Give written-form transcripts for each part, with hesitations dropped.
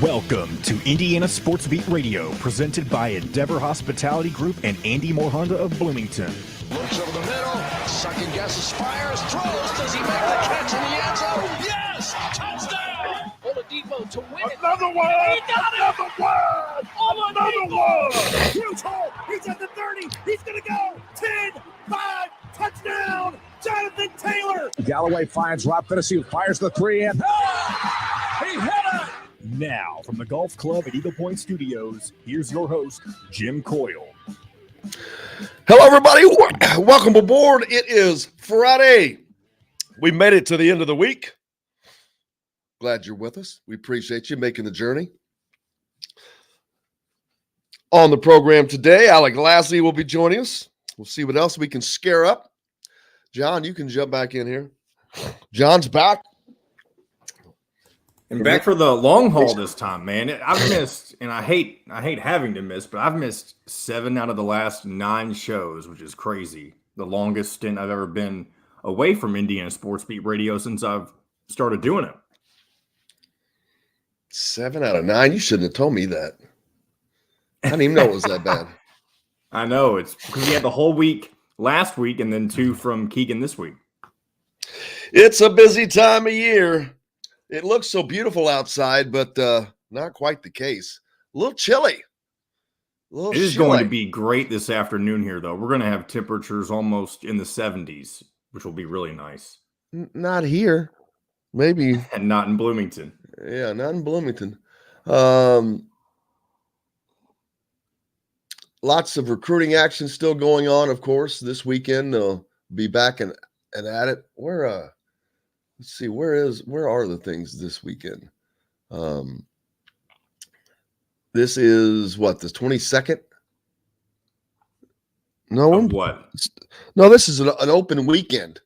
Welcome to Indiana Sports Beat Radio, presented by Endeavor Hospitality Group and Andy Moore Honda of Bloomington. Looks over the middle, second guesses, fires, throws. Does he make the catch in the end zone? Yes! Touchdown! Oladipo to win it. Another one! He got it! Another one! Another one! Huge hole! He's at the 30! He's gonna go! 10, 5, touchdown! Jonathan Taylor! Galloway finds Rob Finney, fires the three, and He hit it! Now, from the Golf Club at Eagle Point Studios, here's your host, Jim Coyle. Hello, everybody. Welcome aboard. It is Friday. We made it to the end of the week. Glad you're with us. We appreciate you making the journey. On the program today, Alec Lasley will be joining us. We'll see what else we can scare up. John, you can jump back in here. John's back. And back for the long haul this time, man. I've missed, and I hate having to miss, but I've missed 7 out of the last 9 shows, which is crazy. The longest stint I've ever been away from Indiana Sports Beat Radio since I've started doing it. 7 out of 9? You shouldn't have told me that. I didn't even know it was that bad. I know. It's because we had the whole week last week and then 2 from Keegan this week. It's a busy time of year. It looks so beautiful outside, but not quite the case. A little chilly. It is going to be great this afternoon here, though. We're going to have temperatures almost in the 70s, which will be really nice. Not here. Maybe. And not in Bloomington. Yeah, not in Bloomington. Lots of recruiting action still going on, of course. This weekend, they'll be back and at it. Let's see, where are the things this weekend? This is what, the 22nd? What? No, this is an open weekend.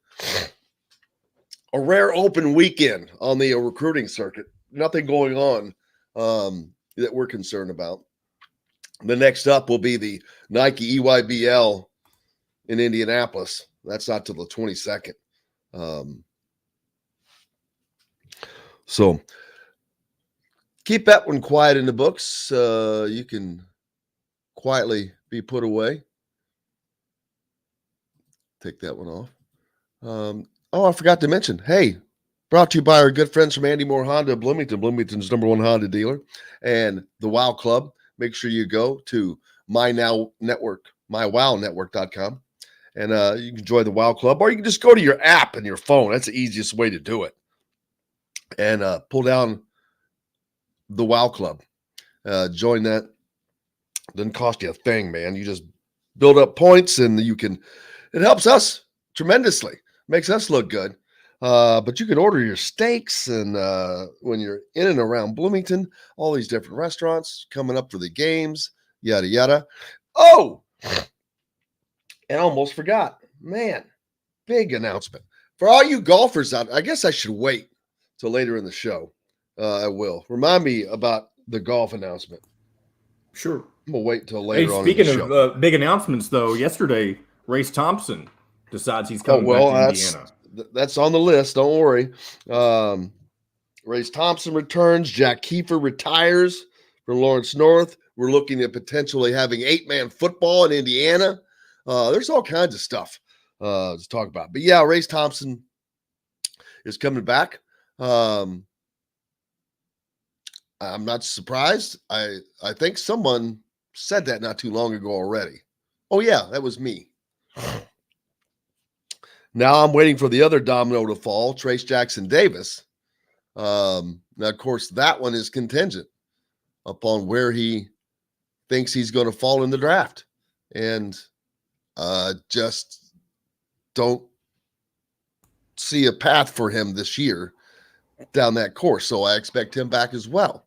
A rare open weekend on the recruiting circuit. Nothing going on that we're concerned about. The next up will be the Nike EYBL in Indianapolis. That's not till the 22nd. So keep that one quiet in the books. You can quietly be put away. Take that one off. I forgot to mention, hey, brought to you by our good friends from Andy Moore Honda of Bloomington, Bloomington's #1 Honda dealer, and the WOW Club. Make sure you go to mywownetwork.com, and you can join the WOW Club, or you can just go to your app and your phone. That's the easiest way to do it. And pull down the WOW Club. Join that. Doesn't cost you a thing, man. You just build up points, and it helps us tremendously. Makes us look good. But you can order your steaks, and when you're in and around Bloomington, all these different restaurants coming up for the games, yada, yada. Oh, and I almost forgot. Man, big announcement. For all you golfers out, I guess I should wait till later in the show. I will. Remind me about the golf announcement. Sure. I'm going to wait till later on in speaking the show. of big announcements, though, yesterday, Race Thompson decides he's coming back to Indiana. That's on the list. Don't worry. Race Thompson returns. Jack Kiefer retires from Lawrence North. We're looking at potentially having 8-man football in Indiana. There's all kinds of stuff to talk about. But, yeah, Race Thompson is coming back. I'm not surprised. I think someone said that not too long ago already. Oh, yeah, that was me. Now I'm waiting for the other domino to fall, Trace Jackson Davis. Now, of course, that one is contingent upon where he thinks he's going to fall in the draft. And just don't see a path for him this year down that course. So I expect him back as well.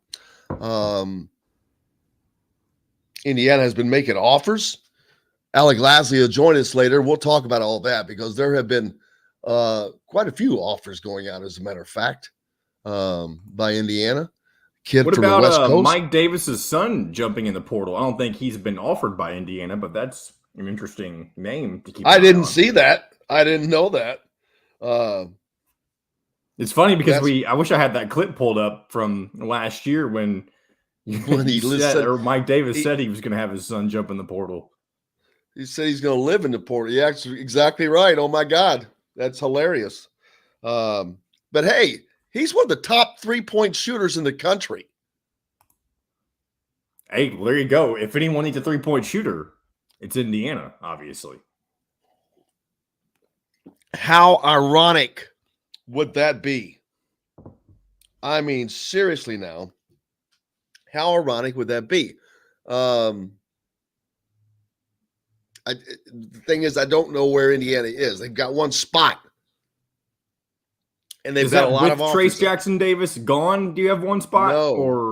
Indiana has been making offers. Alec Lasley will join us later. We'll talk about all that because there have been quite a few offers going out, as a matter of fact, by Indiana. What from the West about Coast. Mike Davis's son jumping in the portal? I don't think he's been offered by Indiana, but that's an interesting name to keep. I didn't see that. I didn't know that. It's funny because I wish I had that clip pulled up from last year when when he said, or Mike Davis said he was going to have his son jump in the portal. He said he's going to live in the portal. Yeah, exactly right. Oh my God, that's hilarious. But hey, he's one of the top 3-point shooters in the country. Hey, well, there you go. If anyone needs a 3-point shooter, it's Indiana, obviously. How ironic would that be? I mean, seriously now, how ironic would that be? The thing is, I don't know where Indiana is. They've got one spot. And they've got a lot of offense. Trace Jackson Davis gone? Do you have one spot?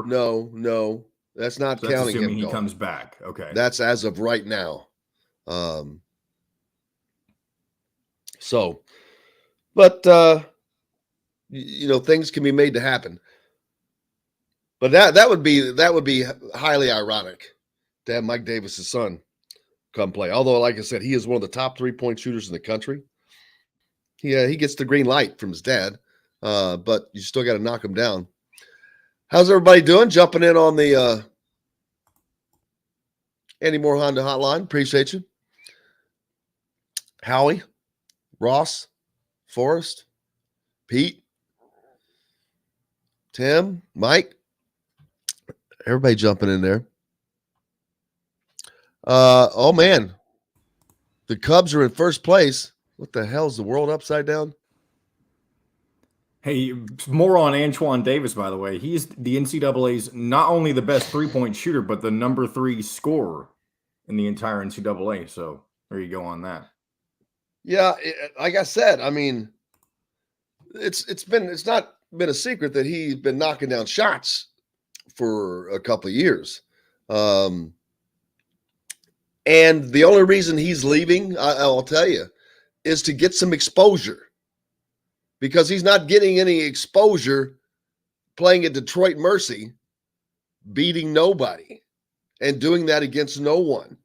No. That's not so counting assuming him. He comes back. Okay. That's as of right now. Things can be made to happen. But that would be highly ironic to have Mike Davis's son come play. Although, like I said, he is one of the top 3-point shooters in the country. He gets the green light from his dad, but you still got to knock him down. How's everybody doing? Jumping in on the Andy Moore Honda hotline. Appreciate you. Howie, Ross, Forrest, Pete, Tim, Mike. Everybody jumping in there. Oh, man. The Cubs are in first place. What the hell is the world upside down? Hey, more on Antoine Davis, by the way. He's the NCAA's not only the best 3-point shooter, but the number 3 scorer in the entire NCAA. So there you go on that. Yeah, like I said, I mean, it's not been a secret that he's been knocking down shots for a couple of years. And the only reason he's leaving, I'll tell you, is to get some exposure. Because he's not getting any exposure playing at Detroit Mercy, beating nobody, and doing that against no one.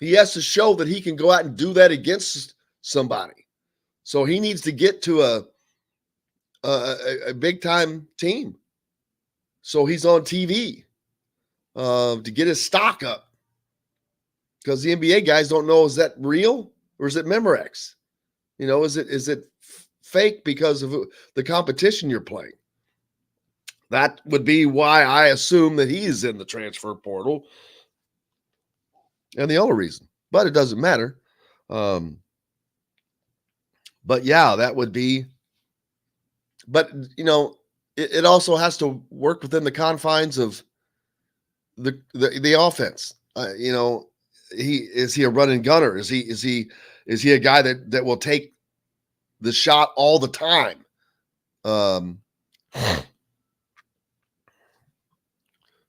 He has to show that he can go out and do that against somebody. So he needs to get to a big-time team. So he's on TV to get his stock up. Because the NBA guys don't know, is that real or is it Memorex? Is it fake because of the competition you're playing? That would be why I assume that he's in the transfer portal. And the only reason. But it doesn't matter. But yeah, that would be. But, it also has to work within the confines of the offense. Is he a running gunner? Is he a guy that will take the shot all the time?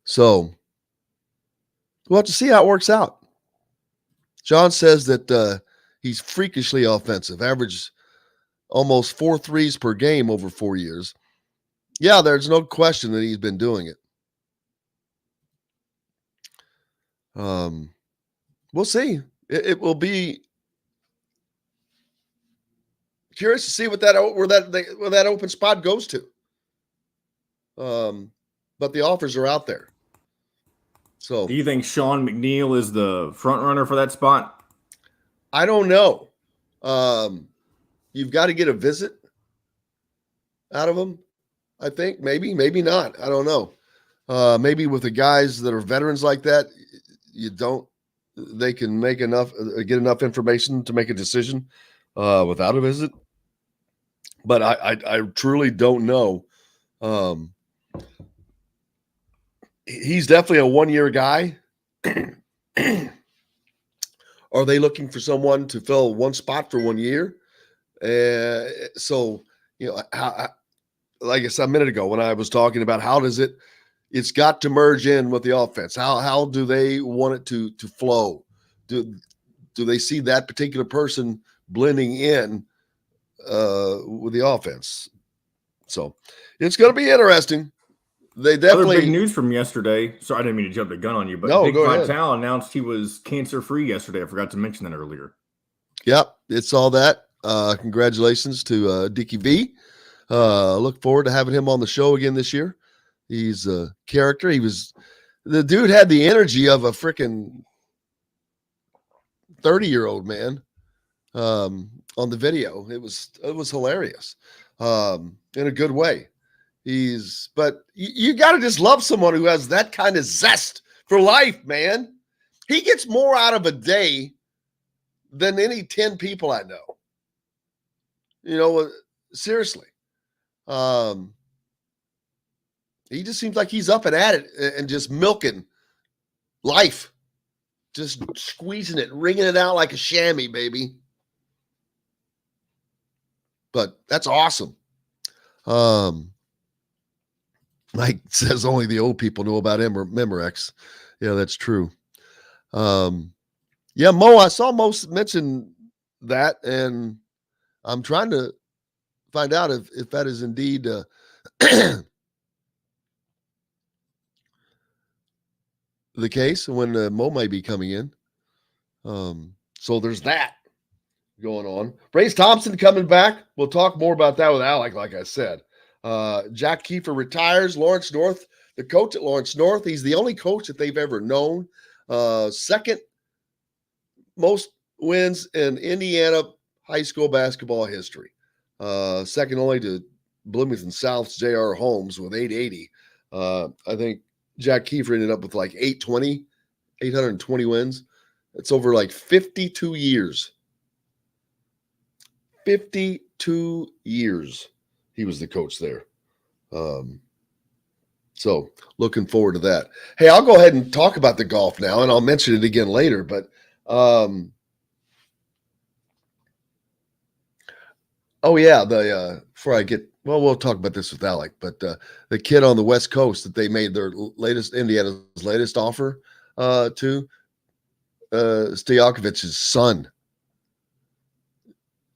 So we'll have to see how it works out. John says that he's freakishly offensive, averaged almost 4 threes per game over 4 years. Yeah, there's no question that he's been doing it. We'll see. It will be curious to see where that open spot goes to. But the offers are out there. So, do you think Sean McNeil is the front runner for that spot? I don't know. You've got to get a visit out of him. I think maybe not. I don't know. Maybe with the guys that are veterans like that, they can get enough information to make a decision without a visit. But I truly don't know. He's definitely a 1-year guy. Are they looking for someone to fill one spot for 1 year? Like I said a minute ago when I was talking about how does it's got to merge in with the offense. How do they want it to flow? Do they see that particular person blending in with the offense? So it's going to be interesting. They definitely. Other big news from yesterday. Sorry, I didn't mean to jump the gun on you, but Big Vital announced he was cancer-free yesterday. I forgot to mention that earlier. Yep, it's all that. Congratulations to Dickie V. Look forward to having him on the show again this year. He's a character. He was the dude had the energy of a freaking 30-year-old man on the video. It was hilarious in a good way. But you got to just love someone who has that kind of zest for life, man. He gets more out of a day than any 10 people I know. You know, seriously. He just seems like he's up and at it and just milking life, just squeezing it, wringing it out like a chamois, baby. But that's awesome. Mike says only the old people know about Memorex. Yeah, that's true. Yeah, Mo, I saw Mo mention that, and I'm trying to find out if that is indeed the case when Mo might be coming in. So there's that going on. Brace Thompson coming back. We'll talk more about that with Alec, like I said. Jack Kiefer retires. Lawrence North, the coach at Lawrence North, he's the only coach that they've ever known. Second most wins in Indiana high school basketball history. Second only to Bloomington South's J.R. Holmes with 880. I think Jack Kiefer ended up with like 820 wins. It's over like 52 years. 52 years he was the coach there. So looking forward to that. Hey, I'll go ahead and talk about the golf now, and I'll mention it again later. But before I get, we'll talk about this with Alec. But the kid on the West Coast that they made their Indiana's latest offer to Stojakovic's son.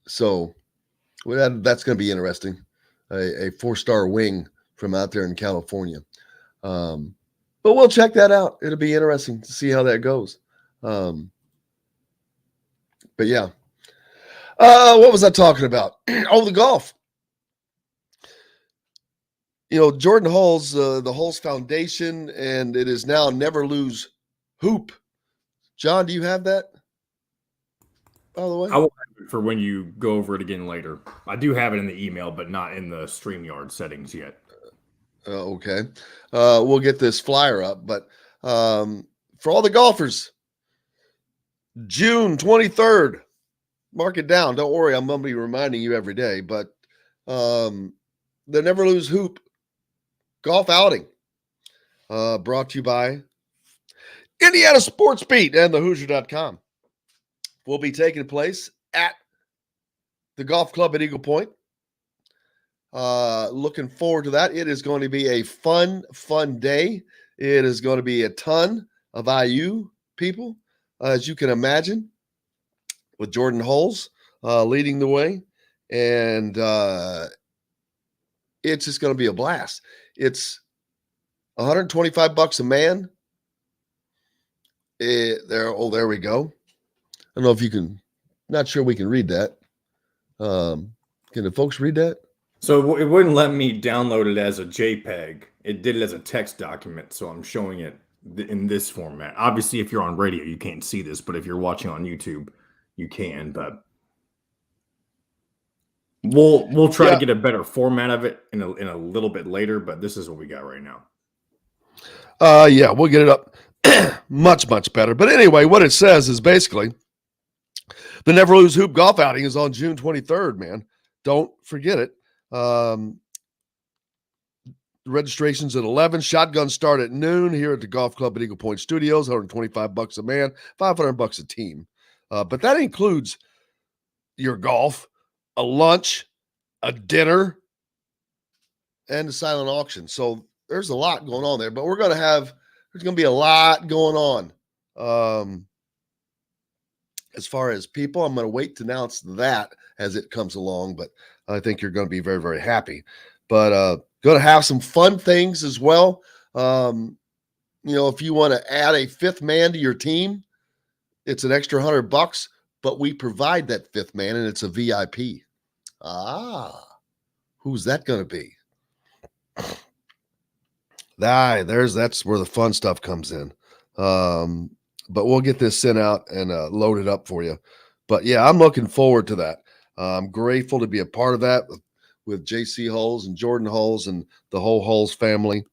So that's going to be interesting. A 4-star wing from out there in California. But we'll check that out. It'll be interesting to see how that goes. But yeah. What was I talking about? The golf. You know, Jordan Hulls, the Hulls Foundation, and it is now Never Lose Hoop. John, do you have that? By the way, I will have it for when you go over it again later. I do have it in the email, but not in the StreamYard settings yet. Okay. We'll get this flyer up, but for all the golfers, June 23rd, mark it down. Don't worry, I'm going to be reminding you every day, but the Never Lose Hoop golf outing brought to you by Indiana Sports Beat and thehoosier.com will be taking place at the golf club at Eagle Point. Looking forward to that. It is going to be a fun day. It is going to be a ton of IU people, as you can imagine, with Jordan Hulls leading the way. And it's just going to be a blast. It's $125 a man. There we go. I don't know if you can, not sure we can read that. Can the folks read that? So it wouldn't let me download it as a JPEG. It did it as a text document, so I'm showing it in this format. Obviously, if you're on radio, you can't see this, but if you're watching on YouTube, you can. But we'll try to get a better format of it in a little bit later. But this is what we got right now. Yeah, we'll get it up much better. But anyway, what it says is basically the Never Lose Hoop golf outing is on June 23rd. Man, don't forget it. Registration's at 11. Shotguns start at noon here at the golf club at Eagle Point Studios. $125 a man, $500 a team. But that includes your golf, a lunch, a dinner, and a silent auction. So there's a lot going on there. But there's going to be a lot going on. As far as people, I'm going to wait to announce that as it comes along. But I think you're going to be very, very happy. But going to have some fun things as well. If you want to add a fifth man to your team, it's an extra $100, but we provide that fifth man, and it's a VIP. Who's that going to be? That's where the fun stuff comes in. But we'll get this sent out and loaded up for you. But yeah, I'm looking forward to that. I'm grateful to be a part of that with JC Hulls and Jordan Hulls and the whole Hulls family.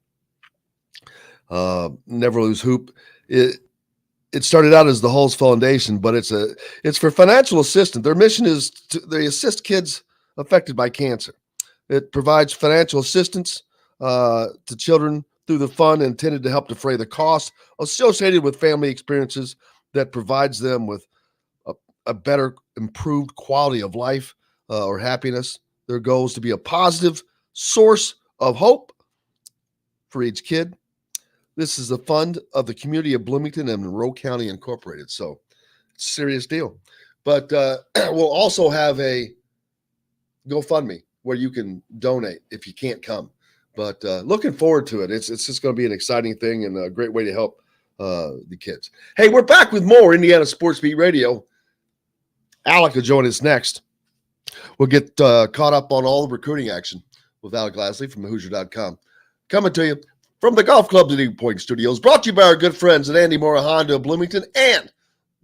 Never Lose Hoop. It started out as the Hulls Foundation, but it's for financial assistance. Their mission is they assist kids affected by cancer. It provides financial assistance to children through the fund intended to help defray the costs associated with family experiences that provides them with a better, improved quality of life or happiness. Their goal is to be a positive source of hope for each kid. This is a fund of the community of Bloomington and Monroe County Incorporated. So it's a serious deal. But we'll also have a GoFundMe where you can donate if you can't come. But looking forward to it. It's just going to be an exciting thing and a great way to help the kids. Hey, we're back with more Indiana Sports Beat Radio. Alec will join us next. We'll get caught up on all the recruiting action with Alec Lasley from Hoosier.com. Coming to you from the Golf Club Eagle Point Studios, brought to you by our good friends at Andy Moore Honda of Bloomington and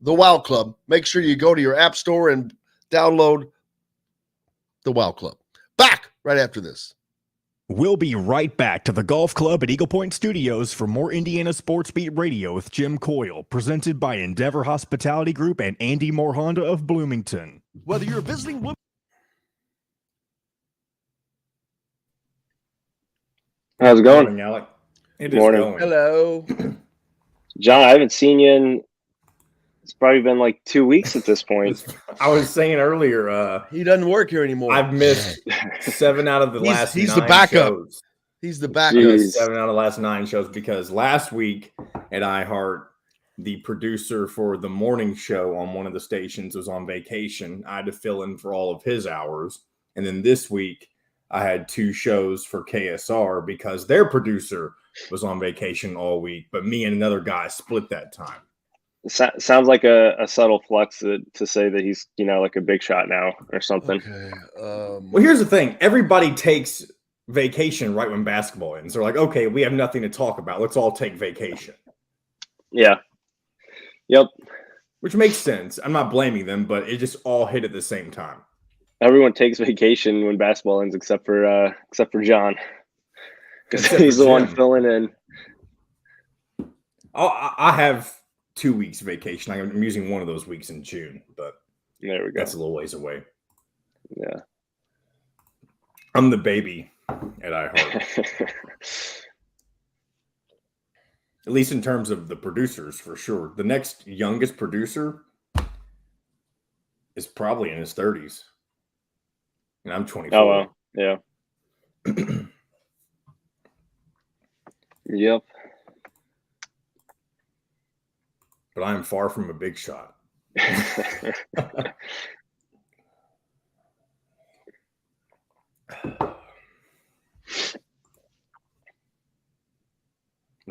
the Wow Club. Make sure you go to your app store and download the Wow Club. Back right after this. We'll be right back to the Golf Club at Eagle Point Studios for more Indiana Sports Beat Radio with Jim Coyle, presented by Endeavor Hospitality Group and Andy Moore Honda of Bloomington. Whether you're visiting How's it going? Morning, Alec. It Morning. is going. Hello. John, I haven't seen you in, it's probably been like 2 weeks at this point. I was saying earlier, He doesn't work here anymore. I've missed 7 out of the last He's 9 the backup. shows. He's the backup. Jeez. 7 out of the last 9 shows because last week at iHeart, the producer for the morning show on one of the stations was on vacation. I had to fill in for all of his hours. And then this week, I had 2 shows for KSR because their producer was on vacation all week, but me and another guy split that time. Sounds like a subtle flex to say that he's, like a big shot now or something. Okay. Well, here's the thing. Everybody takes vacation right when basketball ends. They're like, okay, we have nothing to talk about. Let's all take vacation. Yeah. Yep. Which makes sense. I'm not blaming them, but it just all hit at the same time. Everyone takes vacation when basketball ends except for John. Because he's the one filling in. I have 2 weeks vacation. I'm using one of those weeks in June, but There we go. that's a little ways away. Yeah. I'm the baby at iHeart. At least in terms of the producers, for sure. The next youngest producer is probably in his 30s. And I'm 24. Oh, well. Yeah. Yep. But I am far from a big shot. But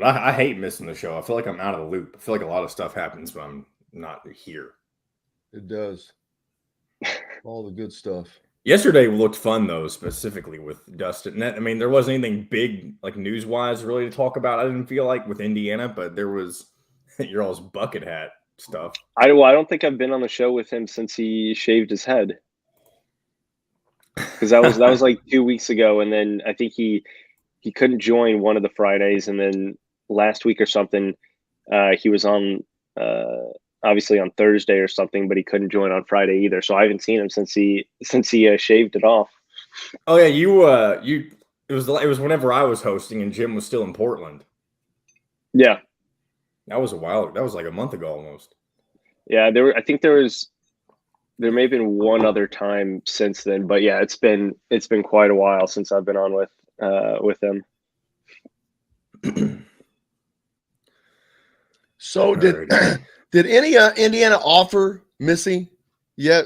I hate missing the show. I feel like I'm out of the loop. I feel like a lot of stuff happens, but I'm not here. It does. All the good stuff. Yesterday looked fun, though, specifically with Dustin. I mean, there wasn't anything big, like news-wise, really to talk about. I didn't feel like with Indiana, but there was your all's bucket hat stuff. I don't think I've been on the show with him since he shaved his head. Because that was like 2 weeks ago, and then I think he couldn't join one of the Fridays, and then last week or something, he was on obviously on Thursday or something, but he couldn't join on Friday either. So I haven't seen him since he shaved it off. Oh yeah, it was whenever I was hosting and Jim was still in Portland. Yeah, that was a while. That was like a month ago almost. Yeah, I think there may have been one other time since then, but yeah, it's been quite a while since I've been on with him. So did any Indiana offer Missy? Yeah,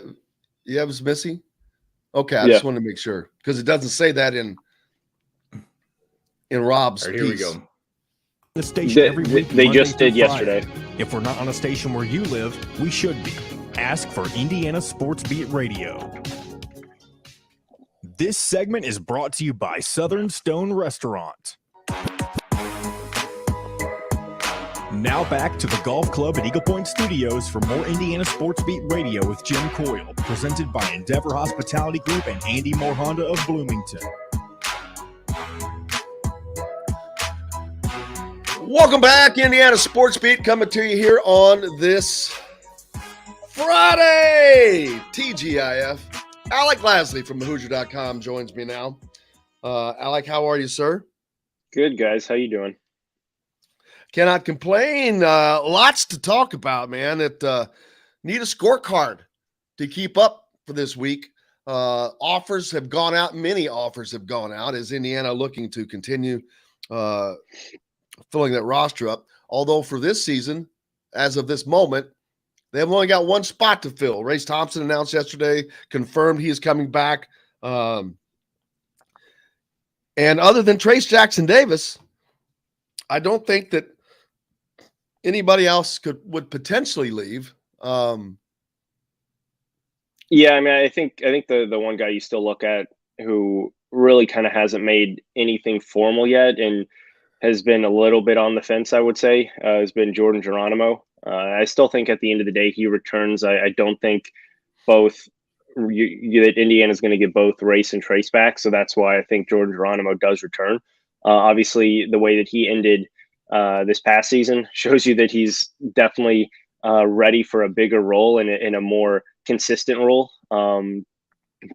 it was Missy. Okay, I just wanted to make sure because it doesn't say that in Rob's All right, piece. here we go. The station every week. They Monday just through did yesterday. Friday. If we're not on a station where you live, we should be. Ask for Indiana Sports Beat Radio. This segment is brought to you by Southern Stone Restaurant. Now back to the Golf Club at Eagle Point Studios for more Indiana Sports Beat Radio with Jim Coyle, presented by Endeavor Hospitality Group and Andy Moore Honda of Bloomington. Welcome back, Indiana Sports Beat, coming to you here on this Friday. TGIF. Alec Lasley from thehoosier.com joins me now. Alec, how are you, sir? Good, guys. How you doing? Cannot complain. Lots to talk about, man. Need a scorecard to keep up for this week. Offers have gone out. Many offers have gone out. Is Indiana looking to continue filling that roster up? Although for this season, as of this moment, they've only got one spot to fill. Race Thompson announced yesterday, confirmed he is coming back. And other than Trace Jackson Davis, I don't think that anybody else would potentially leave. Yeah, I mean, I think the one guy you still look at who really kind of hasn't made anything formal yet and has been a little bit on the fence, I would say, has been Jordan Geronimo. I still think at the end of the day he returns. I don't think both that Indiana is going to get both Race and Trace back, so that's why I think Jordan Geronimo does return. Obviously, the way that he ended this past season shows you that he's definitely ready for a bigger role and in a more consistent role.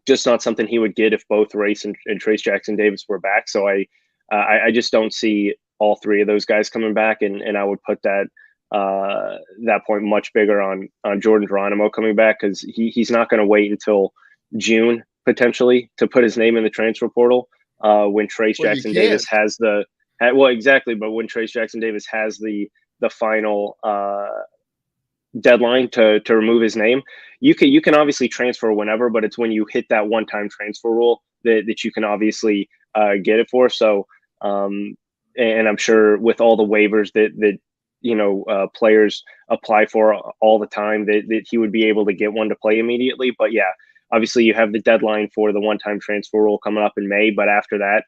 Just not something he would get if both Race and Trace Jackson Davis were back. So I just don't see all three of those guys coming back, and I would put that point much bigger on Jordan Geronimo coming back, because he's not going to wait until June potentially to put his name in the transfer portal when Trace Jackson Davis has exactly. But when Trace Jackson Davis has the final deadline to remove his name, you can obviously transfer whenever, but it's when you hit that one-time transfer rule that you can obviously get it for. So and I'm sure with all the waivers that players apply for all the time, that he would be able to get one to play immediately. But yeah, obviously you have the deadline for the one-time transfer rule coming up in May, but after that,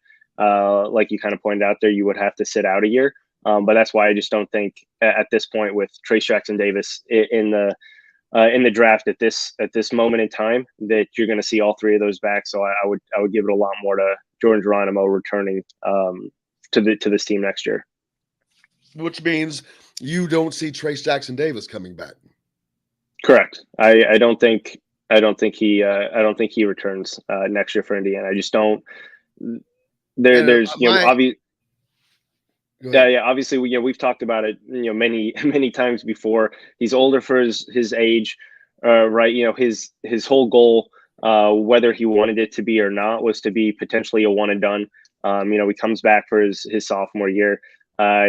like you kind of pointed out there, you would have to sit out a year. But that's why I just don't think at this point with Trace Jackson Davis in the draft at this moment in time that you're going to see all three of those back. So I would give it a lot more to Jordan Geronimo returning to this team next year. Which means you don't see Trace Jackson Davis coming back. Correct. I don't think he returns next year for Indiana. I just don't. There's obvious. Yeah, obviously we've talked about it many times before. He's older for his age, right? His whole goal, whether he wanted it to be or not, was to be potentially a one and done. He comes back for his sophomore year.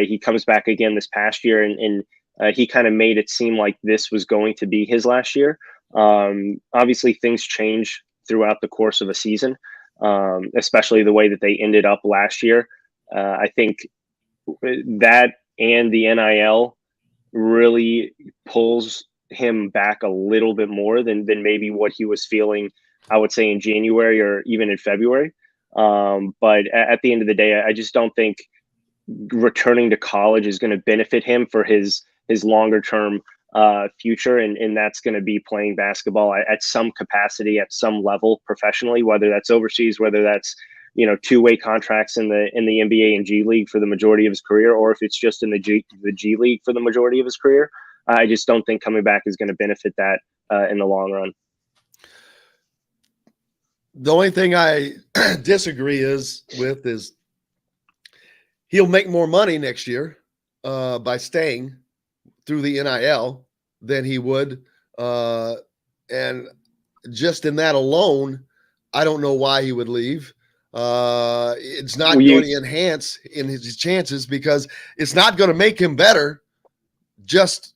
He comes back again this past year, and he kind of made it seem like this was going to be his last year. Obviously, things change throughout the course of a season, especially the way that they ended up last year. I think that and the NIL really pulls him back a little bit more than maybe what he was feeling, I would say, in January or even in February. But at the end of the day, I just don't think returning to college is going to benefit him for his longer term future, and that's going to be playing basketball at some capacity, at some level professionally, whether that's overseas, whether that's two-way contracts in the NBA and G League for the majority of his career, or if it's just in the G League for the majority of his career. I just don't think coming back is going to benefit that in the long run. The only thing I disagree with is he'll make more money next year by staying through the NIL than he would. And just in that alone, I don't know why he would leave. It's not going to enhance in his chances, because it's not going to make him better just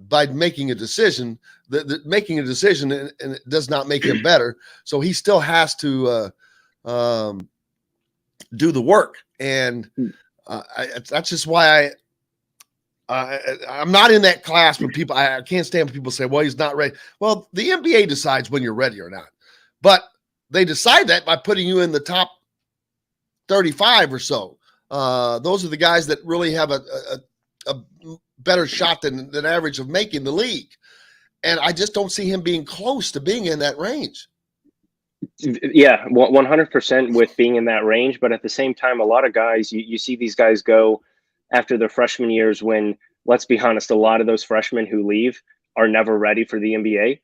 by making a decision. Making a decision and it does not make him better. So he still has to do the work. And that's just why I'm not in that class when people, I can't stand when people say, well, he's not ready. Well, the NBA decides when you're ready or not, but they decide that by putting you in the top 35 or so. Those are the guys that really have a better shot than average of making the league. And I just don't see him being close to being in that range. Yeah, 100% with being in that range. But at the same time, a lot of guys, you see these guys go after their freshman years when, let's be honest, a lot of those freshmen who leave are never ready for the NBA.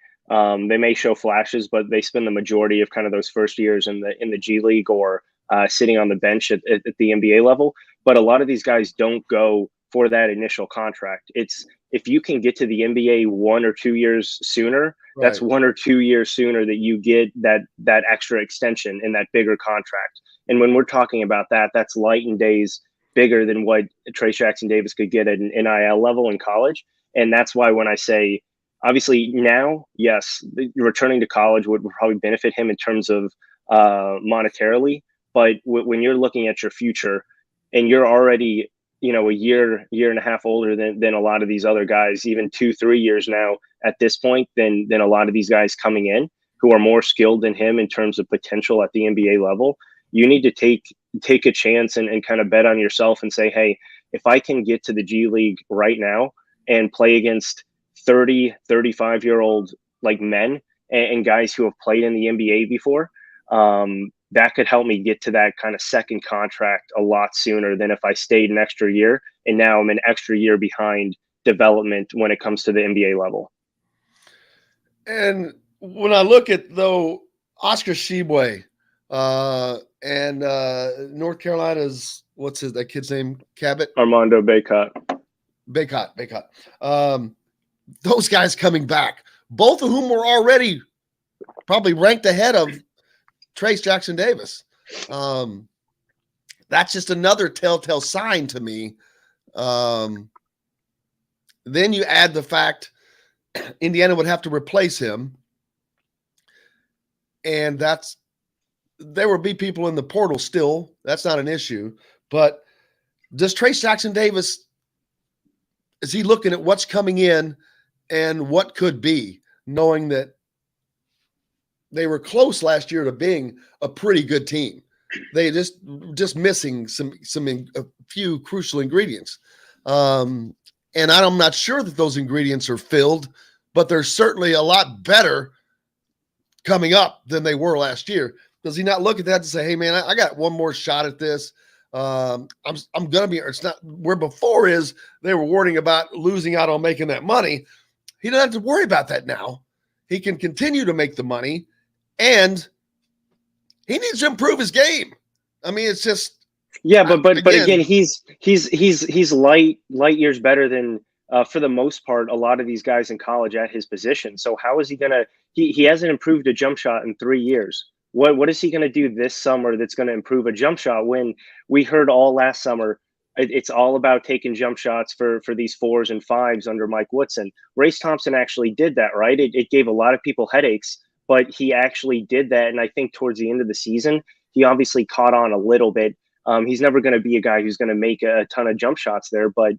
They may show flashes, but they spend the majority of kind of those first years in the G League or sitting on the bench at the NBA level. But a lot of these guys don't go for that initial contract. It's if you can get to the NBA 1 or 2 years sooner, that's 1 or 2 years sooner that you get that extra extension in that bigger contract. And when we're talking about that, that's light and days bigger than what Trayce Jackson-Davis could get at an NIL level in college. And that's why when I say, obviously now, yes, returning to college would probably benefit him in terms of monetarily. But when you're looking at your future and you're already, a year and a half older than a lot of these other guys, even 2-3 years now at this point than a lot of these guys coming in who are more skilled than him in terms of potential at the NBA level, you need to take a chance and kind of bet on yourself and say, hey, if I can get to the G League right now and play against 30, 35-year-old like men and guys who have played in the NBA before, that could help me get to that kind of second contract a lot sooner than if I stayed an extra year and now I'm an extra year behind development when it comes to the NBA level. And when I look at, though, Oscar Tshiebwe and North Carolina's, what's that kid's name? Cabot? Armando Bacot. Those guys coming back, both of whom were already probably ranked ahead of Trayce Jackson-Davis. That's just another telltale sign to me. Then you add the fact Indiana would have to replace him. And there will be people in the portal still. That's not an issue. But does Trayce Jackson-Davis, is he looking at what's coming in and what could be, knowing that they were close last year to being a pretty good team? They just missing a few crucial ingredients. And I'm not sure that those ingredients are filled, but they're certainly a lot better coming up than they were last year. Does he not look at that and say, hey man, I got one more shot at this. I'm going to be, it's not where before is they were worrying about losing out on making that money. He doesn't have to worry about that now. He can continue to make the money, and he needs to improve his game. I mean, it's just, but again, he's light years better than for the most part a lot of these guys in college at his position. So how is he gonna? He hasn't improved a jump shot in 3 years. What is he gonna do this summer that's gonna improve a jump shot? When we heard all last summer, it's all about taking jump shots for these 4s and 5s under Mike Woodson. Race Thompson actually did that, right? It gave a lot of people headaches, but he actually did that. And I think towards the end of the season, he obviously caught on a little bit. He's never going to be a guy who's going to make a ton of jump shots there. But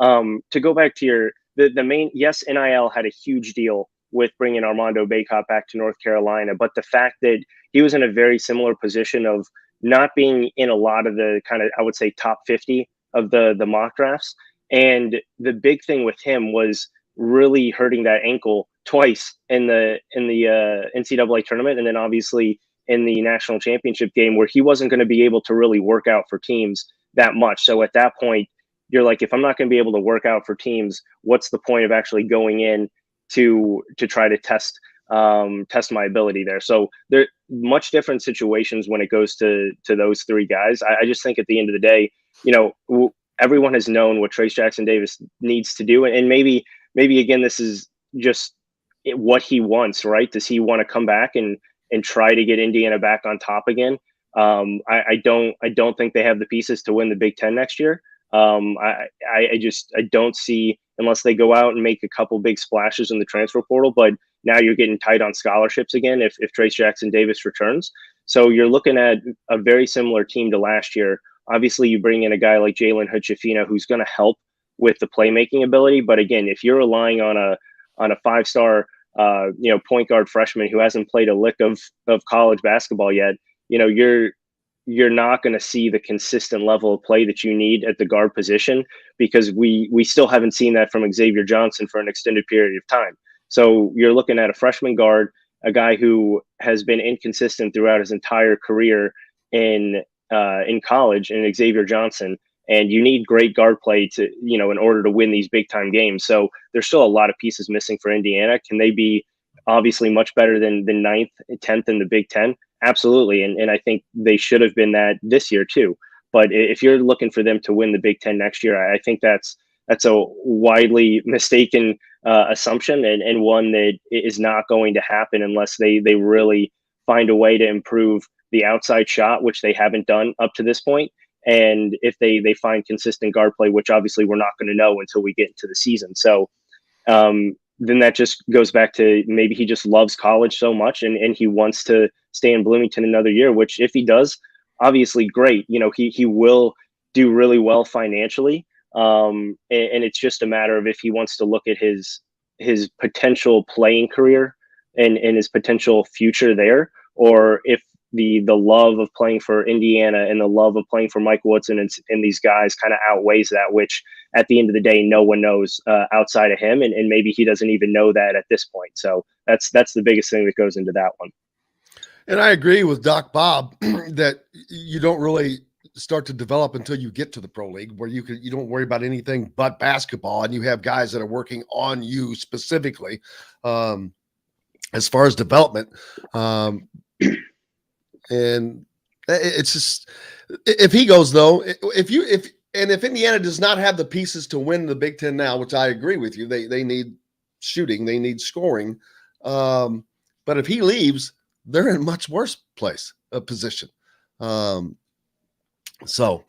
to go back to the main, yes, NIL had a huge deal with bringing Armando Bacot back to North Carolina. But the fact that he was in a very similar position of not being in a lot of the kind of, I would say, top 50 of the mock drafts. And the big thing with him was really hurting that ankle twice in the NCAA tournament, and then obviously in the national championship game, where he wasn't going to be able to really work out for teams that much. So at that point, you're like, if I'm not going to be able to work out for teams, what's the point of actually going in to try to test my ability there? So there much different situations when it goes to those three guys. I just think at the end of the day, everyone has known what Trayce Jackson-Davis needs to do, and maybe again, this is just what he wants, right? Does he want to come back and try to get Indiana back on top again? I don't think they have the pieces to win the Big Ten next year. I don't see, unless they go out and make a couple big splashes in the transfer portal. But now you're getting tight on scholarships again if Trayce Jackson-Davis returns. So you're looking at a very similar team to last year. Obviously, you bring in a guy like Jalen Hood-Schifino who's going to help with the playmaking ability. But again, if you're relying on a 5-star point guard freshman who hasn't plicked a lick of college basketball yet, you're you're not going to see the consistent level of play that you need at the guard position, because we still haven't seen that from Xavier Johnson for an extended period of time. So you're looking at a freshman guard, a guy who has been inconsistent throughout his entire career in college, in Xavier Johnson, and you need great guard play to, in order to win these big time games. So there's still a lot of pieces missing for Indiana. Can they be obviously much better than the 9th, 10th in the Big Ten? Absolutely. And I think they should have been that this year too. But if you're looking for them to win the Big Ten next year, I think that's a widely mistaken assumption, and one that is not going to happen unless they really find a way to improve the outside shot, which they haven't done up to this point. And if they find consistent guard play, which obviously we're not going to know until we get into the season. So then that just goes back to maybe he just loves college so much and he wants to stay in Bloomington another year, which if he does, obviously great. He will do really well financially. And it's just a matter of if he wants to look at his potential playing career and his potential future there, or if the love of playing for Indiana and the love of playing for Mike Woodson and these guys kind of outweighs that, which at the end of the day, no one knows outside of him. And maybe he doesn't even know that at this point. So that's the biggest thing that goes into that one. And I agree with Doc Bob that you don't really start to develop until you get to the pro league, where you don't worry about anything but basketball, and you have guys that are working on you specifically as far as development. And it's just, if he goes though, if Indiana does not have the pieces to win the Big Ten now, which I agree with you, they need shooting, they need scoring. But if he leaves, they're in a much worse position. So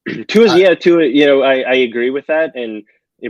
I agree with that. And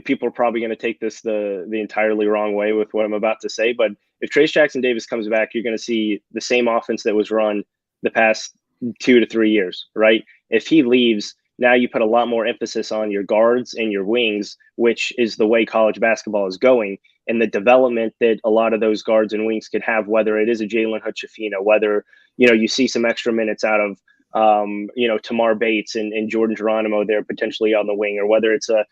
people are probably going to take this the entirely wrong way with what I'm about to say, but if Trayce Jackson-Davis comes back, you're going to see the same offense that was run the past 2 to 3 years, right? If he leaves, now you put a lot more emphasis on your guards and your wings, which is the way college basketball is going, and the development that a lot of those guards and wings could have, whether it is a Jalen Hood-Schifino, whether, you see some extra minutes out of, Tamar Bates and Jordan Geronimo there potentially on the wing, or whether it's a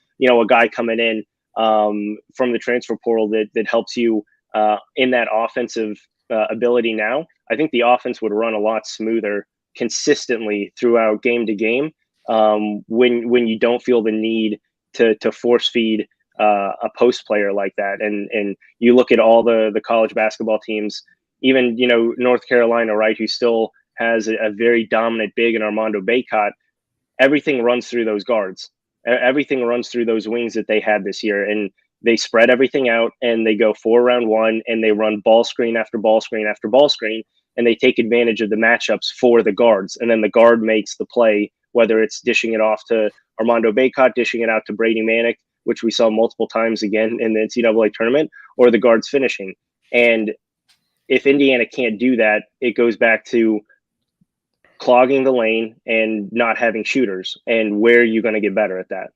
guy coming in from the transfer portal that helps you in that offensive ability now. I think the offense would run a lot smoother consistently throughout game to game when you don't feel the need to force feed a post player like that. And you look at all the college basketball teams, even, North Carolina, right, who still has a very dominant big in Armando Bacot. Everything runs through those guards. Everything runs through those wings that they had this year. And they spread everything out and they go 4-round-1 and they run ball screen after ball screen after ball screen. And they take advantage of the matchups for the guards. And then the guard makes the play, whether it's dishing it off to Armando Bacot, dishing it out to Brady Manick, which we saw multiple times again in the NCAA tournament, or the guards finishing. And if Indiana can't do that, it goes back to clogging the lane and not having shooters. And where are you going to get better at that?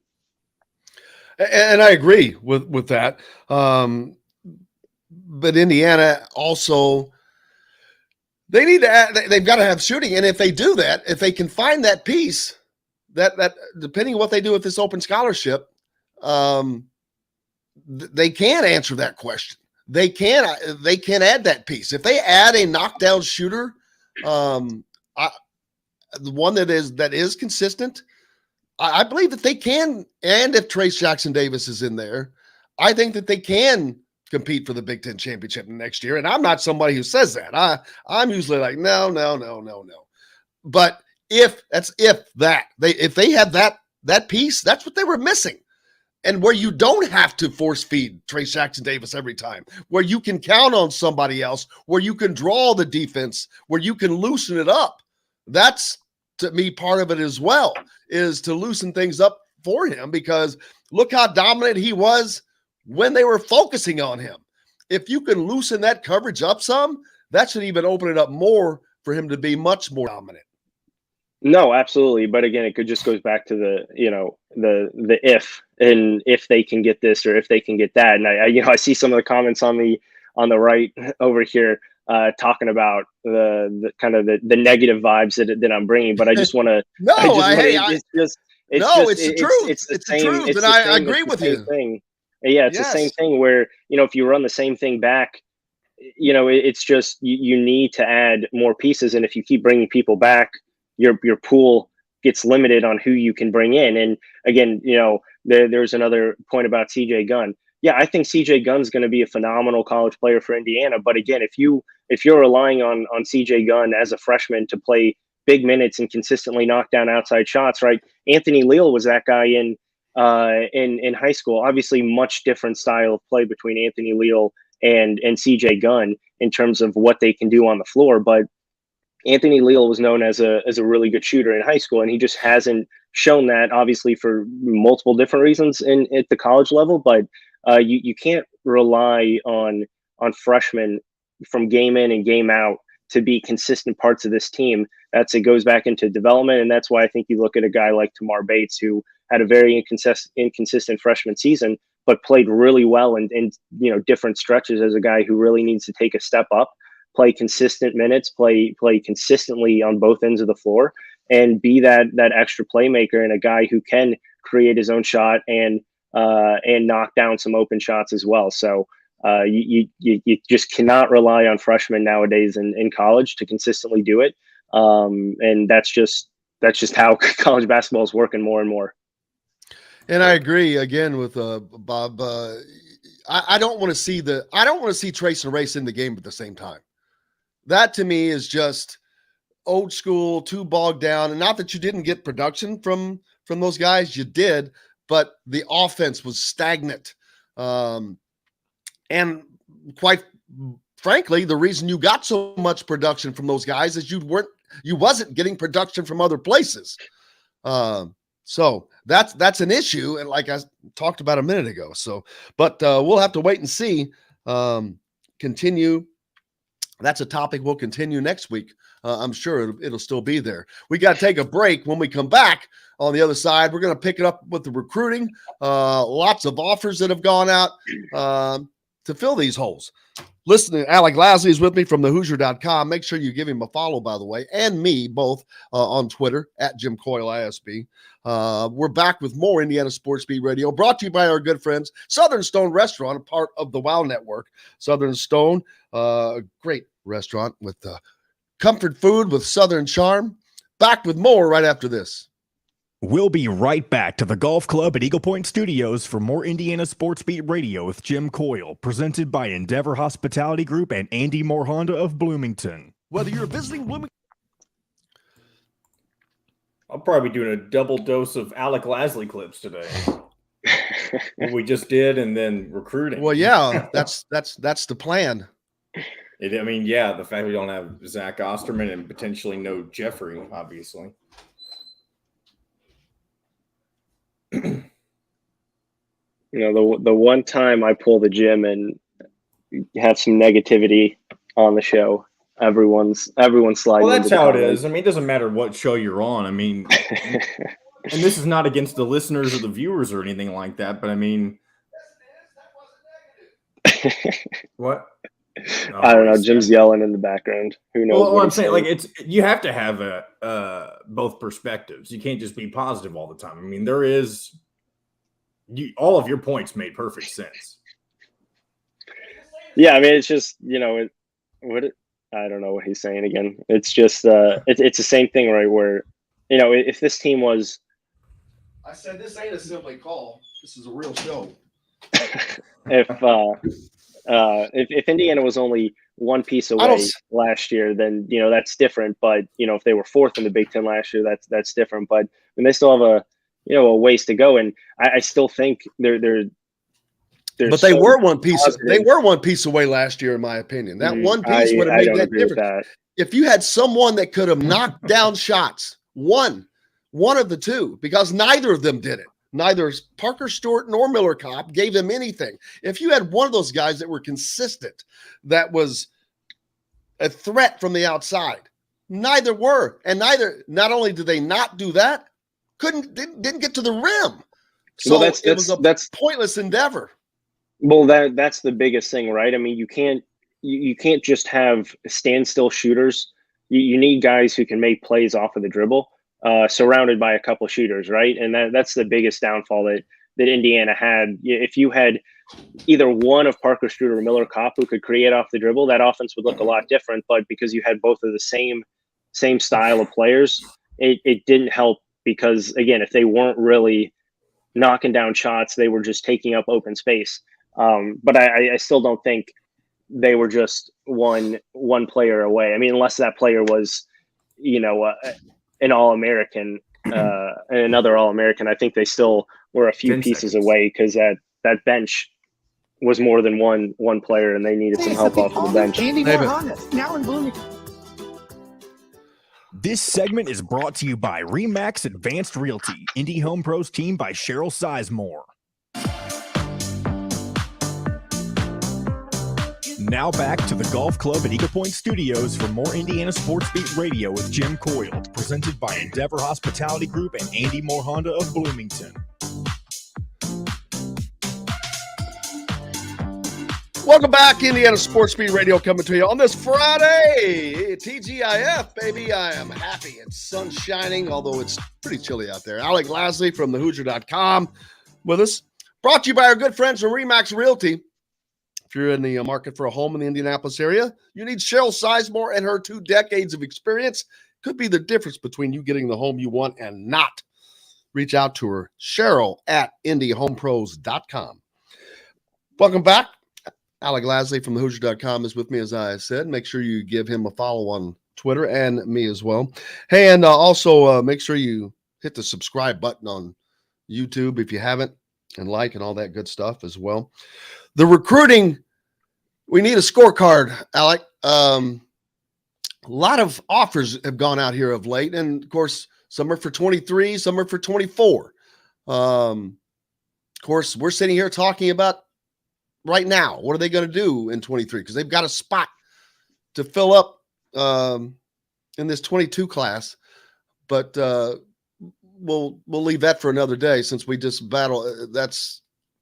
And I agree with that. But Indiana also, they've got to have shooting. And if they do that, if they can find that piece, that depending on what they do with this open scholarship, they can answer that question. They can add that piece. If they add a knockdown shooter, the one that is consistent, I believe that they can. And if Trayce Jackson-Davis is in there, I think that they can compete for the Big Ten championship next year. And I'm not somebody who says that. I'm usually like, no. But if they have that piece, that's what they were missing. And where you don't have to force feed Trayce Jackson-Davis every time, where you can count on somebody else, where you can draw the defense, where you can loosen it up. That's, to me, part of it as well, is to loosen things up for him, because look how dominant he was when they were focusing on him. If you can loosen that coverage up some, that should even open it up more for him to be much more dominant. No, absolutely. But again, it just goes back to the if they can get this or if they can get that. And I see some of the comments on the right over here. talking about the kind of the negative vibes that I'm bringing, but I just want to. No, it's the truth. It's the It's the truth, and I agree with you. Thing. Yeah, it's the same thing where, if you run the same thing back, it's just you need to add more pieces, and if you keep bringing people back, your pool gets limited on who you can bring in. And again, there's another point about CJ Gunn. Yeah, I think CJ Gunn's going to be a phenomenal college player for Indiana. But again, if you're relying on CJ Gunn as a freshman to play big minutes and consistently knock down outside shots, right? Anthony Leal was that guy in high school. Obviously, much different style of play between Anthony Leal and CJ Gunn in terms of what they can do on the floor. But Anthony Leal was known as a really good shooter in high school, and he just hasn't shown that, obviously, for multiple different reasons at the college level. But you can't rely on freshmen from game in and game out to be consistent parts of this team. It goes back into development, and that's why I think you look at a guy like Tamar Bates, who had a very inconsistent freshman season, but played really well in different stretches as a guy who really needs to take a step up, play consistent minutes, play consistently on both ends of the floor, and be that extra playmaker and a guy who can create his own shot and knock down some open shots as well. So you just cannot rely on freshmen nowadays in college to consistently do it. And that's just how college basketball is working more and more. And I agree again with Bob. I don't want to see Trace and Race in the game at the same time. That to me is just old school, too bogged down. And not that you didn't get production from those guys, you did, but the offense was stagnant. And quite frankly, the reason you got so much production from those guys is you wasn't getting production from other places. So that's an issue, and like I talked about a minute ago. So, but we'll have to wait and see. Continue. That's a topic we'll continue next week. I'm sure it'll still be there. We got to take a break. When we come back on the other side, we're going to pick it up with the recruiting. Lots of offers that have gone out to fill these holes. Listen to Alec Lasley is with me from thehoosier.com. Make sure you give him a follow, by the way, and me both on Twitter at Jim Coyle ISB. We're back with more Indiana Sports Beat Radio, brought to you by our good friends, Southern Stone Restaurant, a part of the WOW Network. Southern Stone, a great restaurant with comfort food with Southern charm. Back with more right after this. We'll be right back to the Golf Club at Eagle Point Studios for more Indiana Sports Beat Radio with Jim Coyle, presented by Endeavor Hospitality Group and Andy Moore Honda of Bloomington. Whether you're visiting Bloomington, I'll probably be doing a double dose of Alec Lasley clips today. What we just did, and then recruiting. Well, yeah, that's the plan. The fact we don't have Zach Osterman and potentially no Jeffrey, obviously. The one time I pull the gym and have some negativity on the show, everyone's sliding. Well, that's how it is. I mean, it doesn't matter what show you're on. I mean, and this is not against the listeners or the viewers or anything like that, but I mean, what? Oh, I don't know. Jim's yelling in the background. Who knows? Well, what I'm saying, you have to have both perspectives. You can't just be positive all the time. I mean, all of your points made perfect sense. Yeah, I mean, it's just I don't know what he's saying again. It's just it's the same thing, right? Where if this team was, I said this ain't a simply call. This is a real show. If Indiana was only one piece away last year, then that's different. But if they were fourth in the Big Ten last year, that's different. But they still have a ways to go, and I still think they're but they were one piece. They were one piece away last year, in my opinion. That one piece would have made that difference. If you had someone that could have knocked down shots, one of the two, because neither of them did it. Neither Parker Stewart nor Miller Kopp gave them anything. If you had one of those guys that were consistent, that was a threat from the outside, neither were. And not only did they not do that, didn't get to the rim. So it was a pointless endeavor. Well, that's the biggest thing, right? I mean, you can't you can't just have standstill shooters. You need guys who can make plays off of the dribble, surrounded by a couple shooters, right? And that's the biggest downfall that Indiana had. If you had either one of Parker Struder or Miller Kopp who could create off the dribble, that offense would look a lot different. But because you had both of the same style of players, it didn't help because, again, if they weren't really knocking down shots, they were just taking up open space. But I still don't think they were just one player away. I mean, unless that player was, an All-American, another All-American, I think they still were a few pieces away because that bench was more than one player, and they needed some help off of the bench. Andy Moore, now in Bloomington. This segment is brought to you by Remax Advanced Realty, Indy Home Pros team by Cheryl Sizemore. Now back to the Golf Club at Eagle Point Studios for more Indiana Sports Beat Radio with Jim Coyle, presented by Endeavor Hospitality Group and Andy Moore Honda of Bloomington. Welcome back, Indiana Sports Beat Radio coming to you on this Friday. TGIF, baby. I am happy. It's sun shining, although it's pretty chilly out there. Alec Lasley from thehoosier.com with us. Brought to you by our good friends from Remax Realty. If you're in the market for a home in the Indianapolis area, you need Cheryl Sizemore and her 2 decades of experience. Could be the difference between you getting the home you want and not. Reach out to her, Cheryl at IndyHomePros.com. Welcome back. Alec Lasley from thehoosier.com is with me, as I said. Make sure you give him a follow on Twitter and me as well. Hey, and also make sure you hit the subscribe button on YouTube if you haven't, and like and all that good stuff as well. The recruiting, we need a scorecard, Alec. A lot of offers have gone out here of late, and of course, some are for 23, some are for 24. Of course, we're sitting here talking about right now, what are they going to do in 23? Because they've got a spot to fill up in this 22 class, but we'll leave that for another day since we just battle.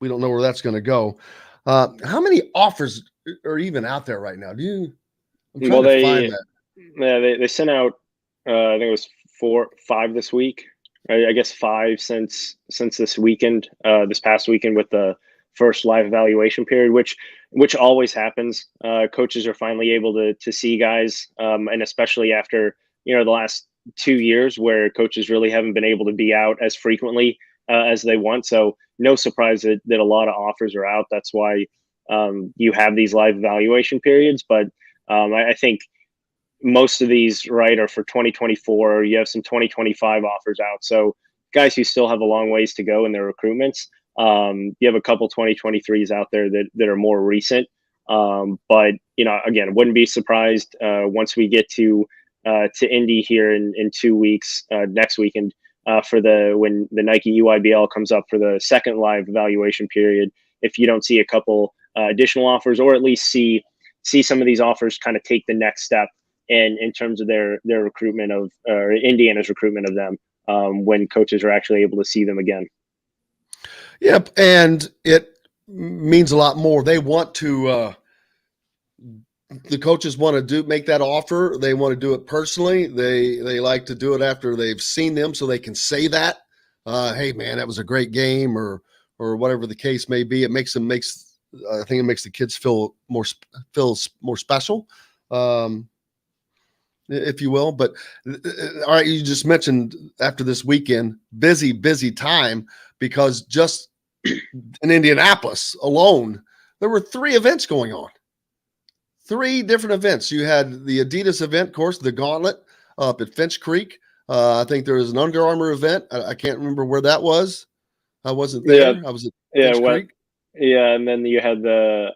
We don't know where that's going to go. How many offers are even out there right now? I'm trying to find that. Yeah, they sent out. I think it was 5 this week. I guess 5 since this weekend, this past weekend with the first live evaluation period, which always happens. Coaches are finally able to see guys, and especially after the last 2 years where coaches really haven't been able to be out as frequently as they want. So no surprise that a lot of offers are out. That's why you have these live evaluation periods. But I think most of these, right, are for 2024. You have some 2025 offers out. So guys who still have a long ways to go in their recruitments. You have a couple 2023s out there that are more recent. But, again, wouldn't be surprised once we get to Indy here in 2 weeks, next weekend, when the Nike UIBL comes up for the second live evaluation period, if you don't see a couple additional offers, or at least see some of these offers kind of take the next step in terms of their recruitment of Indiana's recruitment of them when coaches are actually able to see them again. Yep, and it means a lot more. They want to the coaches want to make that offer. They want to do it personally. They like to do it after they've seen them, so they can say that, hey man, that was a great game, or whatever the case may be. I think it makes the kids feel more special, if you will. But all right, you just mentioned after this weekend, busy time, because just in Indianapolis alone, there were 3 events going on. 3 different events. You had the Adidas event, of course, the Gauntlet up at Finch Creek. I think there was an Under Armour event. I can't remember where that was. I wasn't there. Yeah. I was at Finch Creek. Yeah, and then you had the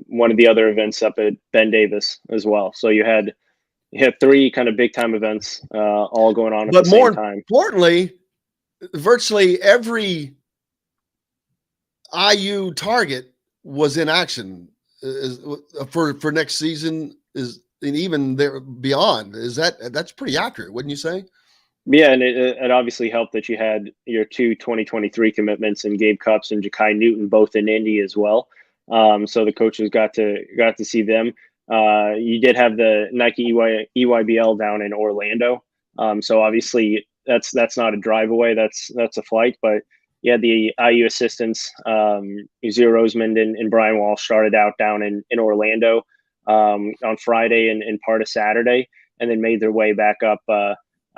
one of the other events up at Ben Davis as well. So you had 3 kind of big time events all going on at the same time. But more importantly, virtually every IU target was in action for next season, and even there beyond. That's pretty accurate, wouldn't you say? Yeah, and it obviously helped that you had your 2 2023 commitments in Gabe Cupps and Ja'Kai Newton both in Indy as well. So the coaches got to see them. You did have the Nike EYBL down in Orlando. So obviously that's not a drive away. That's a flight. But yeah, the IU assistants, Uzziah Rosemond and Brian Walsh started out down in Orlando on Friday and part of Saturday, and then made their way back up.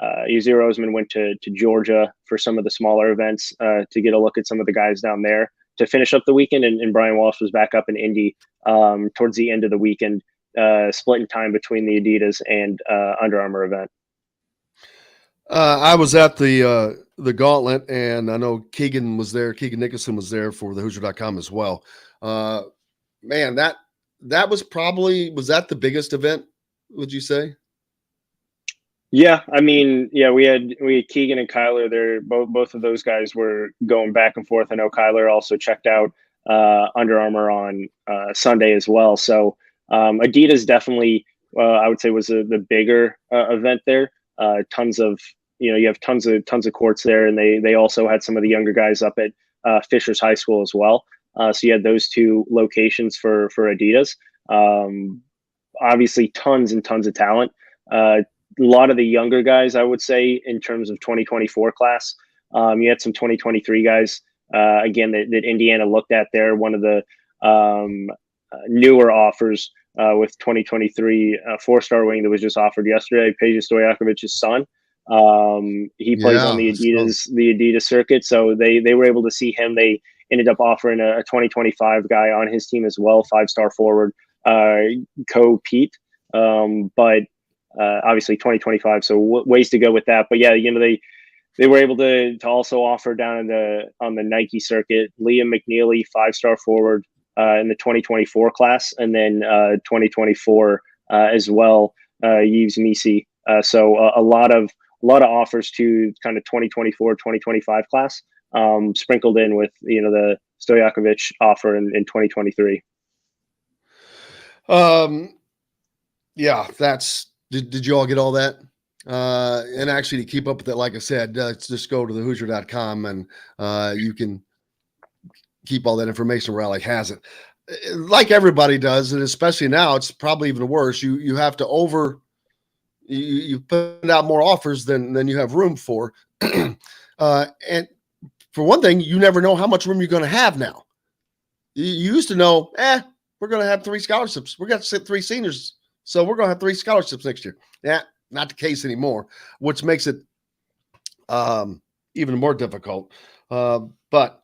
Uzziah Rosemond went to Georgia for some of the smaller events to get a look at some of the guys down there to finish up the weekend. And Brian Walsh was back up in Indy towards the end of the weekend, splitting time between the Adidas and Under Armour event. I was at the Gauntlet, and I know Keegan was there. Keegan Nicholson was there for the Hoosier.com as well. Man, that was that the biggest event, would you say? Yeah, I mean, yeah, we had Keegan and Kyler there. Both of those guys were going back and forth. I know Kyler also checked out Under Armour on Sunday as well. So Adidas definitely, I would say, was the bigger event there. Tons of you have tons of courts there, and they also had some of the younger guys up at Fishers High School as well. So you had those two locations for Adidas. Obviously, tons and tons of talent. A lot of the younger guys, I would say, in terms of 2024 class. You had some 2023 guys, again, that Indiana looked at there. One of the newer offers with 2023 4-star wing that was just offered yesterday, Peja Stojakovic's son. He plays on the Adidas circuit, so they were able to see him. They ended up offering a 2025 guy on his team as well, 5-star forward, Pete. But obviously 2025, so ways to go with that. But yeah, they were able to also offer down on the Nike circuit, Liam McNeely, 5-star forward in the 2024 class, and then 2024 as well, Yves Misi. So a lot of offers to kind of 2024, 2025 class, sprinkled in with the Stojakovic offer in 2023. Yeah, that's. Did you all get all that? And actually, to keep up with it, like I said, just go to the Hoosier.com and you can keep all that information where Alec has it. Like everybody does, and especially now, it's probably even worse. You have to you put out more offers than you have room for. And for one thing, you never know how much room you're going to have now. You used to know, we're going to have 3 scholarships. We're going to sit 3 seniors. So we're going to have 3 scholarships next year. Yeah, not the case anymore, which makes it even more difficult. But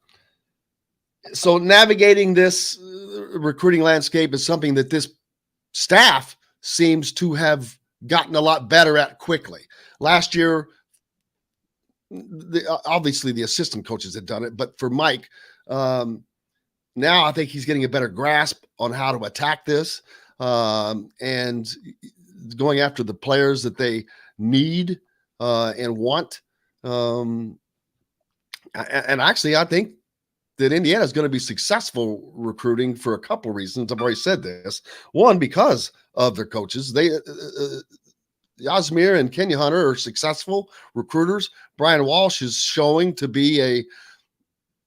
so navigating this recruiting landscape is something that this staff seems to have gotten a lot better at quickly. Last year, obviously the assistant coaches had done it, but for Mike, now I think he's getting a better grasp on how to attack this. And going after the players that they need and want. And actually, I think that Indiana is going to be successful recruiting for a couple of reasons. I've already said this. One, because of their coaches. Yasmir and Kenya Hunter are successful recruiters. Brian Walsh is showing to be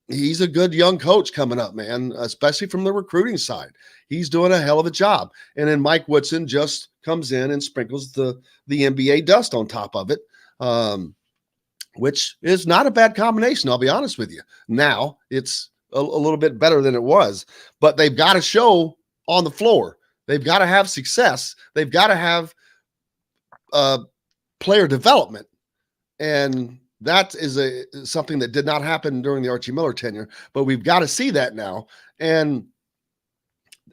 he's a good young coach coming up, man, especially from the recruiting side. He's doing a hell of a job. And then Mike Woodson just comes in and sprinkles the NBA dust on top of it, which is not a bad combination, I'll be honest with you. Now it's a little bit better than it was, but they've got to show on the floor. They've got to have success. They've got to have player development. And that is something that did not happen during the Archie Miller tenure, but we've got to see that now. And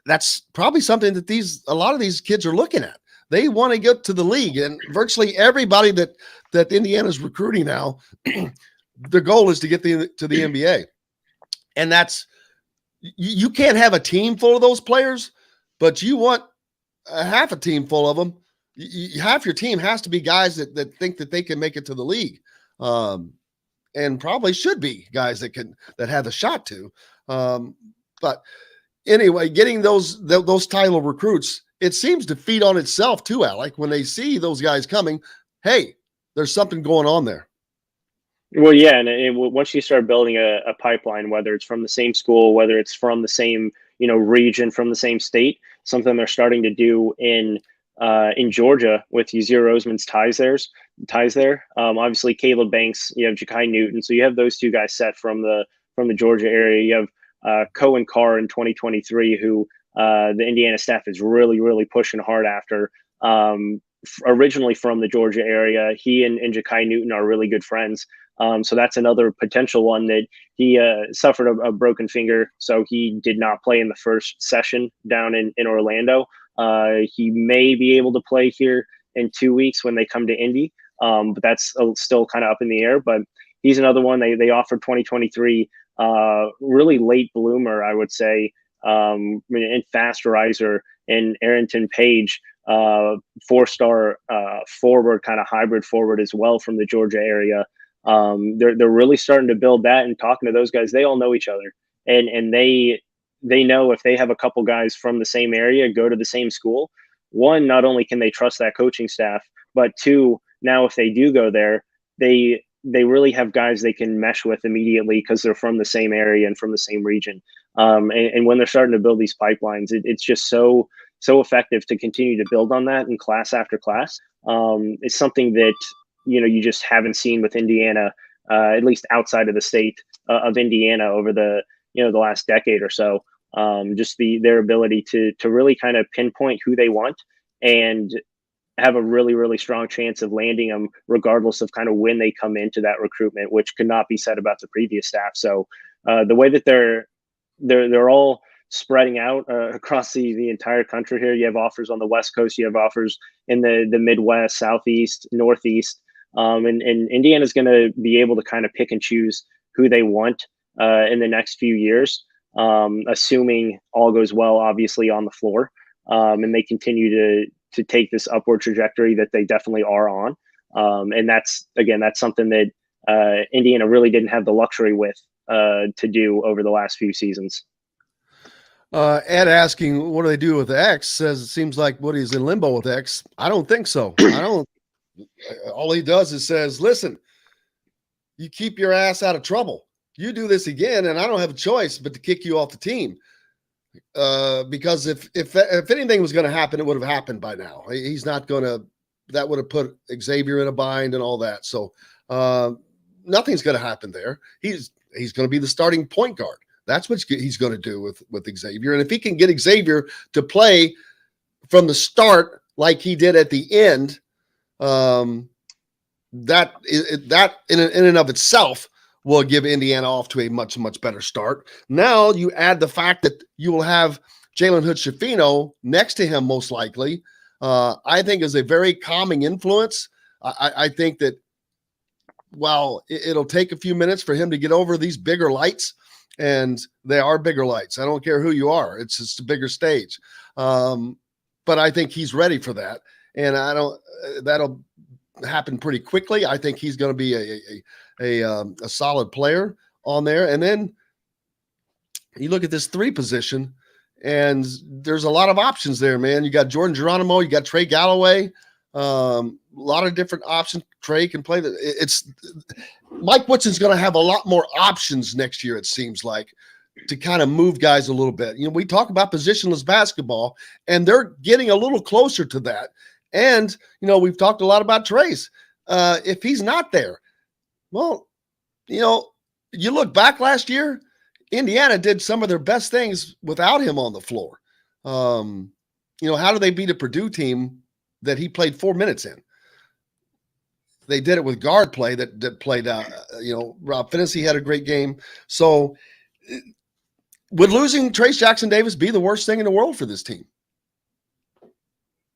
that's probably something that a lot of these kids are looking at. They want to get to the league, and virtually everybody that Indiana's recruiting now, their goal is to get to the NBA. And you can't have a team full of those players, but you want half a team full of them. Half your team has to be guys that think that they can make it to the league. And probably should be guys that have a shot to. But anyway, getting those title recruits, it seems to feed on itself too, Alec. When they see those guys coming, hey, there's something going on there. Well, yeah, and once you start building a pipeline, whether it's from the same school, whether it's from the same region, from the same state, something they're starting to do in Georgia with Uzziah Roseman's ties there. Obviously, Caleb Banks, you have Ja'Kai Newton, so you have those two guys set from the Georgia area. You have Cohen Carr in 2023, who the Indiana staff is really pushing hard after. Originally from the Georgia area, he and Ja'Kai Newton are really good friends. So that's another potential one that he suffered a broken finger, so he did not play in the first session down in Orlando. He may be able to play here in 2 weeks when they come to Indy, but that's still kind of up in the air. But he's another one. They offered 2023, really late bloomer, I would say, and fast riser in Arrington Page, 4-star forward, kind of hybrid forward as well from the Georgia area. They're really starting to build that, and talking to those guys, they all know each other, and they know if they have a couple guys from the same area go to the same school, one, not only can they trust that coaching staff, but two, now if they do go there, they really have guys they can mesh with immediately because they're from the same area and from the same region. And when they're starting to build these pipelines, it's just so effective to continue to build on that in class after class. It's something that you just haven't seen with Indiana, at least outside of the state of Indiana over the last decade or so. Just their ability to really kind of pinpoint who they want and have a really strong chance of landing them regardless of kind of when they come into that recruitment, which could not be said about the previous staff. So the way that they're all spreading out across the entire country here. You have offers on the West Coast, you have offers in the Midwest, Southeast, Northeast. And Indiana's going to be able to kind of pick and choose who they want in the next few years, assuming all goes well, obviously, on the floor. And they continue to take this upward trajectory that they definitely are on. And that's something that Indiana really didn't have the luxury with to do over the last few seasons. Ed asking, what do they do with X? Says it seems like Woody's in limbo with X. I don't think so. All he does is says, listen, you keep your ass out of trouble. You do this again, and I don't have a choice but to kick you off the team. Because if anything was going to happen, it would have happened by now. He's not going to. That would have put Xavier in a bind and all that. So nothing's going to happen there. He's going to be the starting point guard. That's what he's going to do with Xavier. And if he can get Xavier to play from the start like he did at the end, that in and of itself will give Indiana off to a much better start. Now you add the fact that you will have Jalen Hood-Schifino next to him most likely. I think is a very calming influence. I think that while it'll take a few minutes for him to get over these bigger lights, and they are bigger lights. I don't care who you are. It's just a bigger stage. But I think he's ready for that. And that'll happen pretty quickly. I think he's going to be a solid player on there. And then you look at this 3 position, and there's a lot of options there, man. You got Jordan Geronimo, you got Trey Galloway, a lot of different options. Trey can play Mike Woodson's going to have a lot more options next year, it seems like, to kind of move guys a little bit. We talk about positionless basketball, and they're getting a little closer to that. And, we've talked a lot about Trace. If he's not there, well, you look back last year, Indiana did some of their best things without him on the floor. How do they beat a Purdue team that he played 4 minutes in? They did it with guard play that played out. Rob Finney had a great game. So would losing Trace Jackson-Davis be the worst thing in the world for this team?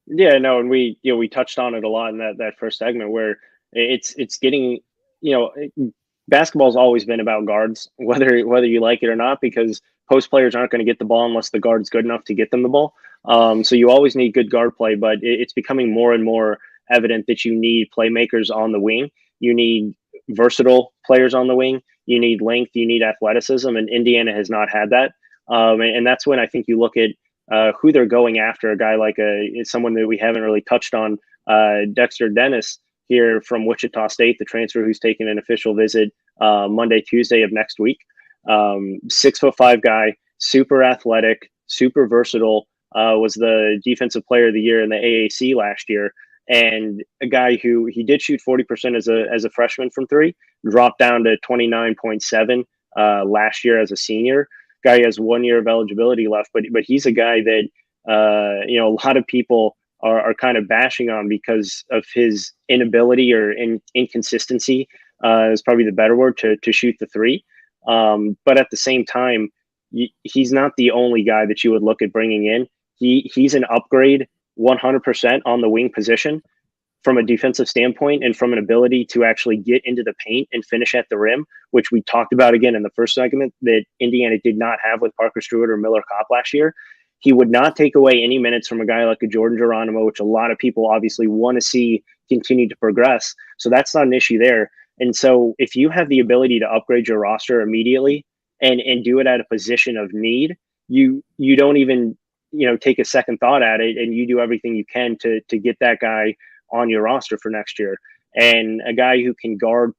Yeah, no, and we touched on it a lot in that first segment where it's getting, basketball's always been about guards, whether you like it or not, because post players aren't going to get the ball unless the guard's good enough to get them the ball. So you always need good guard play, but it's becoming more and more evident that you need playmakers on the wing. You need versatile players on the wing. You need length. You need athleticism, and Indiana has not had that. And that's when I think you look at who they're going after. A guy like someone that we haven't really touched on, Dexter Dennis here from Wichita State, the transfer who's taking an official visit Monday, Tuesday of next week. 6'5" guy, super athletic, super versatile. was the defensive player of the year in the AAC last year, and a guy who he did shoot 40% as a freshman from three, dropped down to 29.7 last year as a senior. Guy has 1 year of eligibility left, but he's a guy that a lot of people are kind of bashing on because of his inability or inconsistency is probably the better word to shoot the three. But at the same time, he's not the only guy that you would look at bringing in. He's an upgrade 100% on the wing position from a defensive standpoint and from an ability to actually get into the paint and finish at the rim, which we talked about again in the first segment that Indiana did not have with Parker Stewart or Miller Kopp last year. He would not take away any minutes from a guy like a Jordan Geronimo, which a lot of people obviously want to see continue to progress. So that's not an issue there. And so if you have the ability to upgrade your roster immediately and do it at a position of need, you don't even, take a second thought at it, and you do everything you can to get that guy on your roster for next year. And a guy who can guard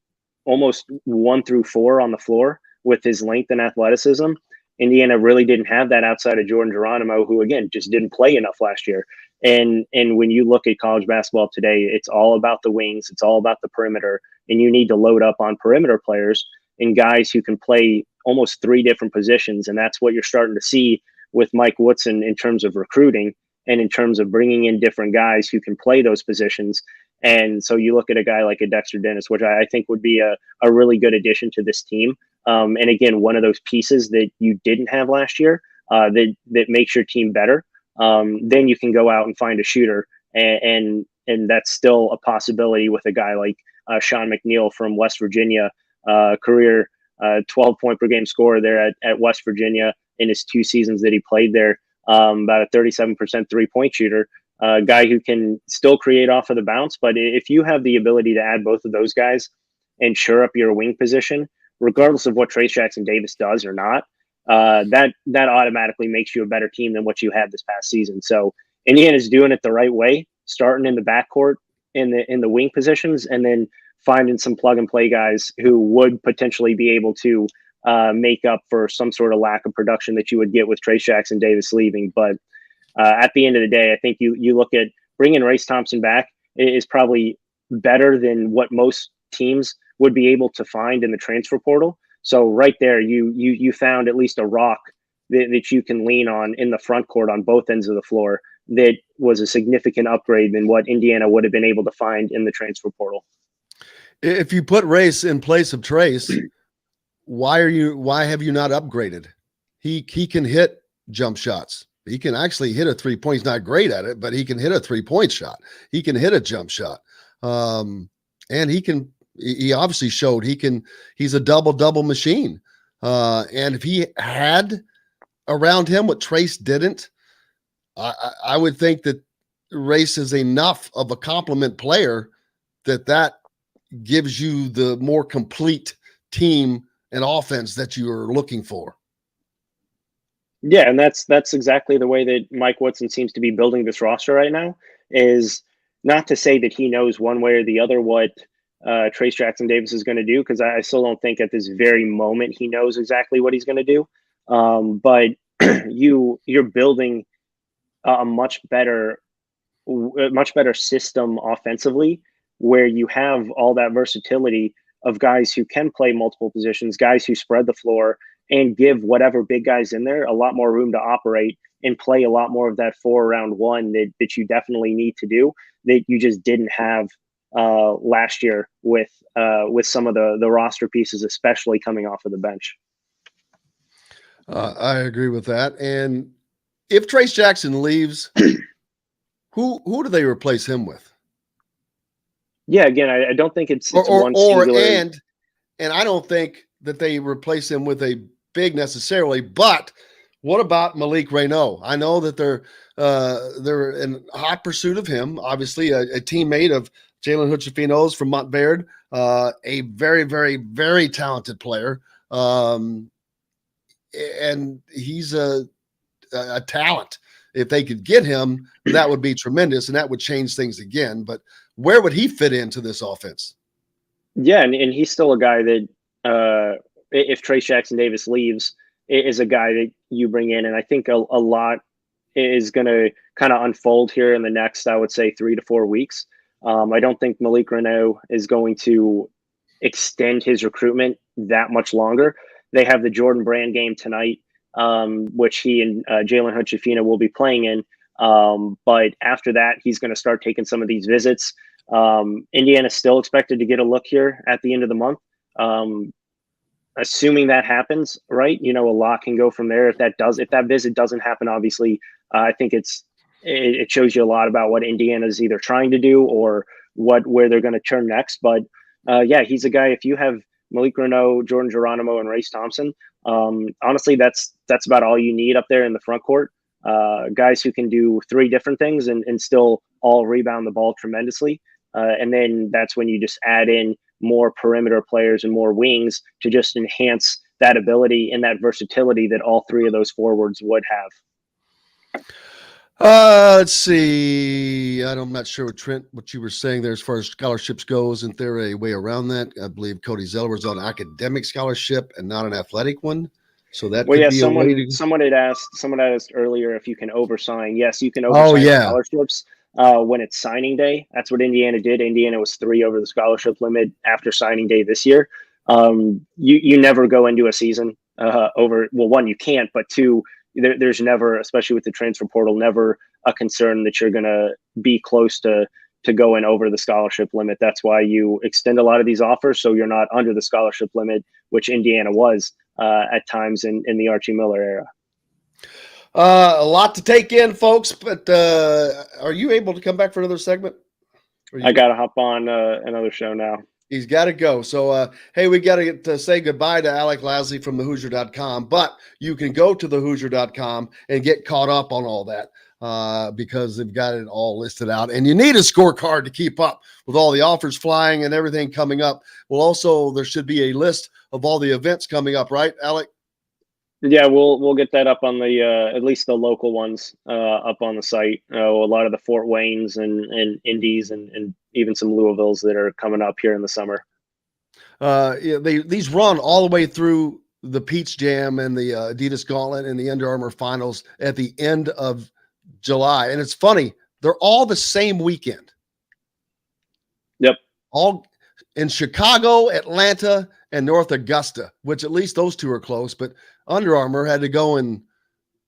almost 1 through 4 on the floor with his length and athleticism. Indiana really didn't have that outside of Jordan Geronimo, who again just didn't play enough last year. And when you look at college basketball today, it's all about the wings, it's all about the perimeter, and you need to load up on perimeter players and guys who can play almost 3 different positions. And that's what you're starting to see with Mike Woodson in terms of recruiting and in terms of bringing in different guys who can play those positions. And so you look at a guy like a Dexter Dennis, which I think would be a really good addition to this team. And again, one of those pieces that you didn't have last year that makes your team better. Then you can go out and find a shooter, and that's still a possibility with a guy like Sean McNeil from West Virginia, career 12-point per game scorer there at West Virginia in his 2 seasons that he played there. About a 37% 3-point shooter, a guy who can still create off of the bounce. But if you have the ability to add both of those guys and shore up your wing position, regardless of what Trace Jackson Davis does or not, that automatically makes you a better team than what you had this past season. So Indiana's doing it the right way, starting in the backcourt in the wing positions, and then finding some plug and play guys who would potentially be able to make up for some sort of lack of production that you would get with Trace Jackson Davis leaving. But at the end of the day, I think you look at bringing Race Thompson back is probably better than what most teams would be able to find in the transfer portal. So right there, you found at least a rock that you can lean on in the front court on both ends of the floor that was a significant upgrade than what Indiana would have been able to find in the transfer portal. If you put Race in place of Trace, why have you not upgraded? He can hit jump shots. He can actually hit a 3-point. He's not great at it, but he can hit a 3-point shot. He can hit a jump shot. And he obviously showed he's a double machine. And if he had around him what Trace didn't, I would think that Race is enough of a complement player that gives you the more complete team and offense that you are looking for. Yeah, and that's exactly the way that Mike Woodson seems to be building this roster right now. Is not to say that he knows one way or the other what Trace Jackson Davis is going to do, because I still don't think at this very moment he knows exactly what he's going to do. But you're building a much better system offensively, where you have all that versatility of guys who can play multiple positions, guys who spread the floor and give whatever big guys in there a lot more room to operate and play a lot more of that 4-round-1 that you definitely need to do, that you just didn't have last year with some of the roster pieces, especially coming off of the bench. I agree with that. And if Trace Jackson leaves, who do they replace him with? Yeah, again, I don't think it's one singular. And I don't think that they replace him with a big necessarily. But what about Malik Renaud? I know that they're in hot pursuit of him. Obviously, a teammate of Jalen Hutchefino's from Montverde, a very, very, very talented player, and he's a talent. If they could get him, that would be tremendous, and that would change things again. But where would he fit into this offense? Yeah, and he's still a guy that if Trace Jackson Davis leaves, is a guy that you bring in. And I think a lot is going to kind of unfold here in the next, I would say, 3 to 4 weeks. I don't think Malik Renault is going to extend his recruitment that much longer. They have the Jordan Brand game tonight, which he and Jalen Hood-Schifino will be playing in. But after that, he's going to start taking some of these visits. Indiana's still expected to get a look here at the end of the month. Assuming that happens, right? A lot can go from there. If that visit doesn't happen, obviously, I think it shows you a lot about what Indiana's either trying to do or where they're going to turn next. But yeah, he's a guy. If you have Malik Renault, Jordan Geronimo, and Race Thompson, honestly, that's about all you need up there in the front court. Guys who can do 3 different things and still all rebound the ball tremendously. And then that's when you just add in more perimeter players and more wings to just enhance that ability and that versatility that all 3 of those forwards would have. Let's see. I'm not sure, Trent, what you were saying there as far as scholarships goes. Isn't there a way around that? I believe Cody Zeller was on an academic scholarship and not an athletic one. So that could be a way to... Someone had asked earlier if you can oversign. Yes, you can oversign scholarships when it's signing day. That's what Indiana did. Indiana was 3 over the scholarship limit after signing day this year. You never go into a season over. Well, 1, you can't, but 2, there's never, especially with the transfer portal, never a concern that you're going to be close to going over the scholarship limit. That's why you extend a lot of these offers, so you're not under the scholarship limit, which Indiana was at times in the Archie Miller era. A lot to take in, folks, but are you able to come back for another segment? I got to hop on another show now. He's got to go. So, hey, we got to say goodbye to Alec Lasley from thehoosier.com, but you can go to thehoosier.com and get caught up on all that because they've got it all listed out. And you need a scorecard to keep up with all the offers flying and everything coming up. Well, also, there should be a list of all the events coming up, right, Alec? Yeah, we'll get that up on the at least the local ones up on the site. A lot of the Fort Waynes and Indies and even some Louisvilles that are coming up here in the summer. These run all the way through the Peach Jam and the Adidas Gauntlet and the Under Armour Finals at the end of July. And it's funny, they're all the same weekend. Yep. All in Chicago, Atlanta, and North Augusta, which at least those 2 are close, but Under Armour had to go and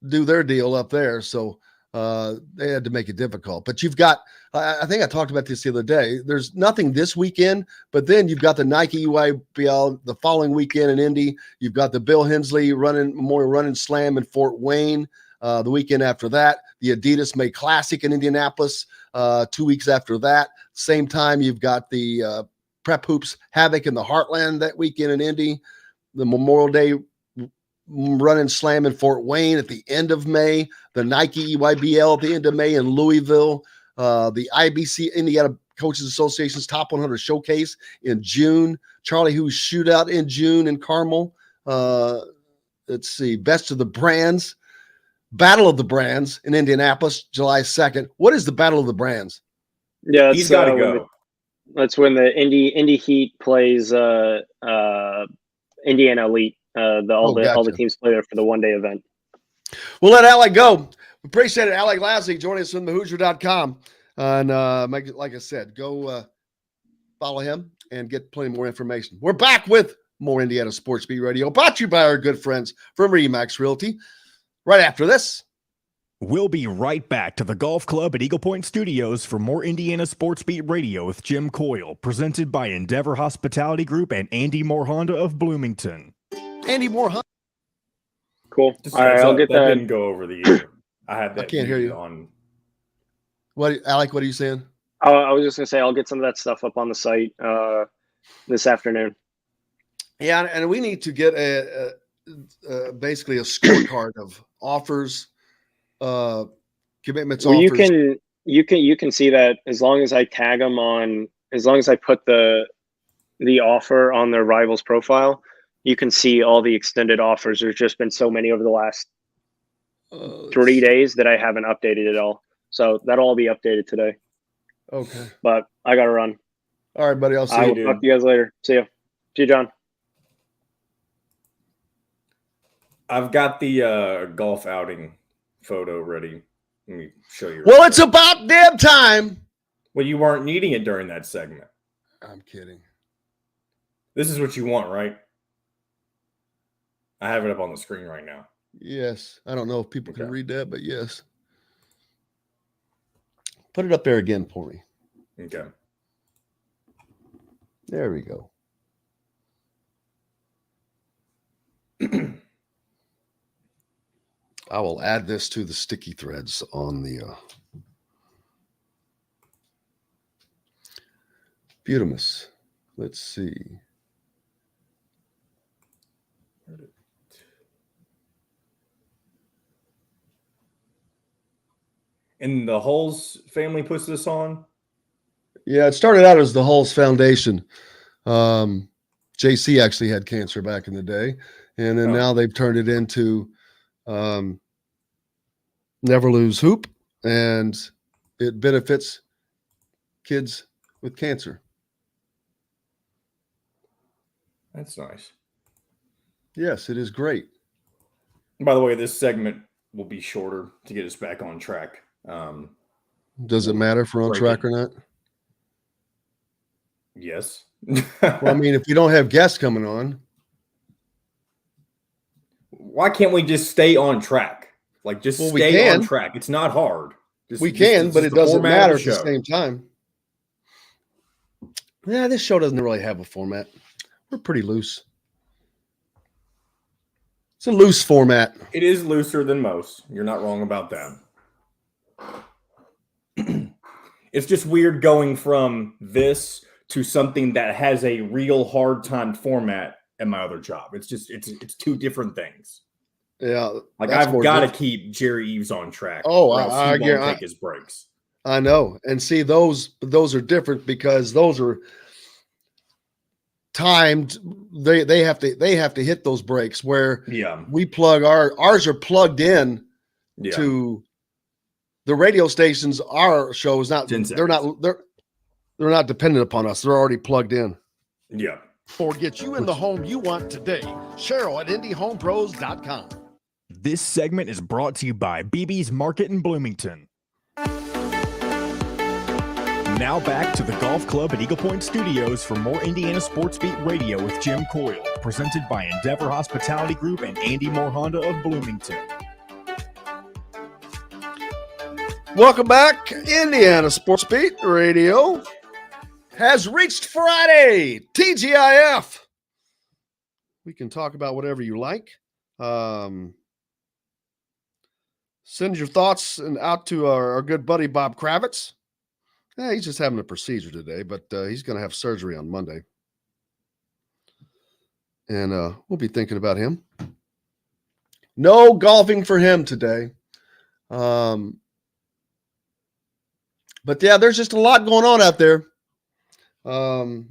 do their deal up there. So they had to make it difficult. But you've got, I think I talked about this the other day, there's nothing this weekend, but then you've got the Nike EYBL the following weekend in Indy. You've got the Bill Hensley Memorial Run and Slam in Fort Wayne the weekend after that. The Adidas May Classic in Indianapolis 2 weeks after that. Same time, you've got the Prep Hoops Havoc in the Heartland that weekend in Indy. The Memorial Day Run and Slam in Fort Wayne at the end of May, the Nike EYBL at the end of May in Louisville, the IBC Indiana Coaches Association's Top 100 Showcase in June, Charlie Who's Shootout in June in Carmel. Let's see, Best of the Brands, Battle of the Brands in Indianapolis, July 2nd. What is the Battle of the Brands? Yeah, he's got to go. That's when the Indy Heat plays Indiana Elite. All the teams play there for the one-day event. We'll let Alec go. We appreciate it. Alec Lasley joining us from thehoosier.com. And like I said, go follow him and get plenty more information. We're back with more Indiana Sports Beat Radio, brought to you by our good friends from Remax Realty. Right after this. We'll be right back to the Golf Club at Eagle Point Studios for more Indiana Sports Beat Radio with Jim Coyle, presented by Endeavor Hospitality Group and Andy Moore Honda of Bloomington. Andy Moore Honda. Cool. All right, I'll get that. Didn't go over the year. I had that. I can't hear you. On. What, Alec? What are you saying? I was just gonna say I'll get some of that stuff up on the site this afternoon. Yeah, and we need to get basically a scorecard of offers. Commitments. Well, offers. you can see that as long as I tag them on, as long as I put the offer on their Rivals profile, you can see all the extended offers. There's just been so many over the last 3 days that I haven't updated at all. So that'll all be updated today. Okay. But I gotta run. All right, buddy. I'll see you. Talk to you guys later. See you. See you, John. I've got the golf outing photo ready. Let me show you. Well, it's about damn time. Well, you weren't needing it during that segment. I'm kidding. This is what you want, right? I have it up on the screen right now. Yes. I don't know if people can Okay. read that, but yes. Put it up there again for me. Okay. There we go. I will add this to the sticky threads on the Butamus. Let's see. And the Hulls family puts this on? Yeah, it started out as the Hulls Foundation. JC actually had cancer back in the day, and then now they've turned it into Never Lose Hoop, and it benefits kids with cancer. That's nice. Yes, it is great. By the way, this segment will be shorter to get us back on track. Does it matter if we're on track or not? Yes. Well, I mean, if we don't have guests coming on. Why can't we just stay on track? Like, just stay on track. It's not hard. We can, but it doesn't matter at the same time. Yeah, this show doesn't really have a format. We're pretty loose. It's a loose format. It is looser than most. You're not wrong about that. It's just weird going from this to something that has a real hard time format at my other job. It's two different things. Yeah. Like, I've got to keep Jerry Eves on track. Oh, I won't take his breaks. I know. And see, those are different because those are timed. They have to hit those breaks where we plug ours are plugged in to the radio stations. Our show is not. They're not dependent upon us. They're already plugged in. Yeah. Or get you in the home you want today. Cheryl at IndyHomePros.com. This segment is brought to you by BB's Market in Bloomington. Now back to the Golf Club at Eagle Point Studios for more Indiana Sports Beat Radio with Jim Coyle, presented by Endeavor Hospitality Group and Andy Moore Honda of Bloomington. Welcome back. Indiana Sports Beat Radio has reached Friday. TGIF. We can talk about whatever you like. Send your thoughts out to our good buddy Bob Kravitz. He's just having a procedure today, but he's going to have surgery on Monday. And we'll be thinking about him. No golfing for him today. But yeah, there's just a lot going on out there. Well,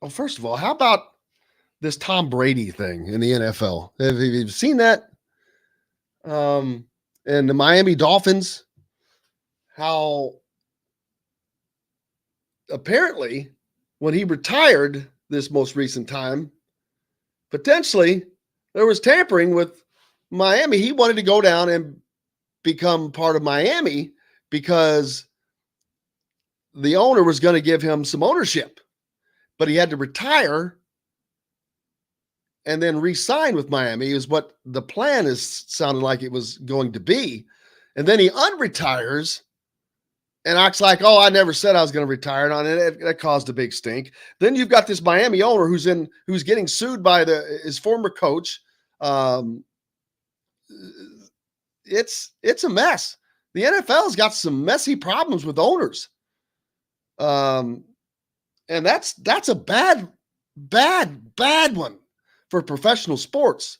first of all, how about this Tom Brady thing in the NFL? Have you seen that? And the Miami Dolphins, how apparently when he retired this most recent time, potentially there was tampering with Miami. He wanted to go down and become part of Miami because the owner was going to give him some ownership, but he had to retire and then re-sign with Miami is what the plan is sounding like it was going to be. And then he unretires and acts like, oh, I never said I was going to retire. And that caused a big stink. Then you've got this Miami owner who's getting sued by his former coach. It's a mess. The NFL has got some messy problems with owners. And that's a bad one for professional sports.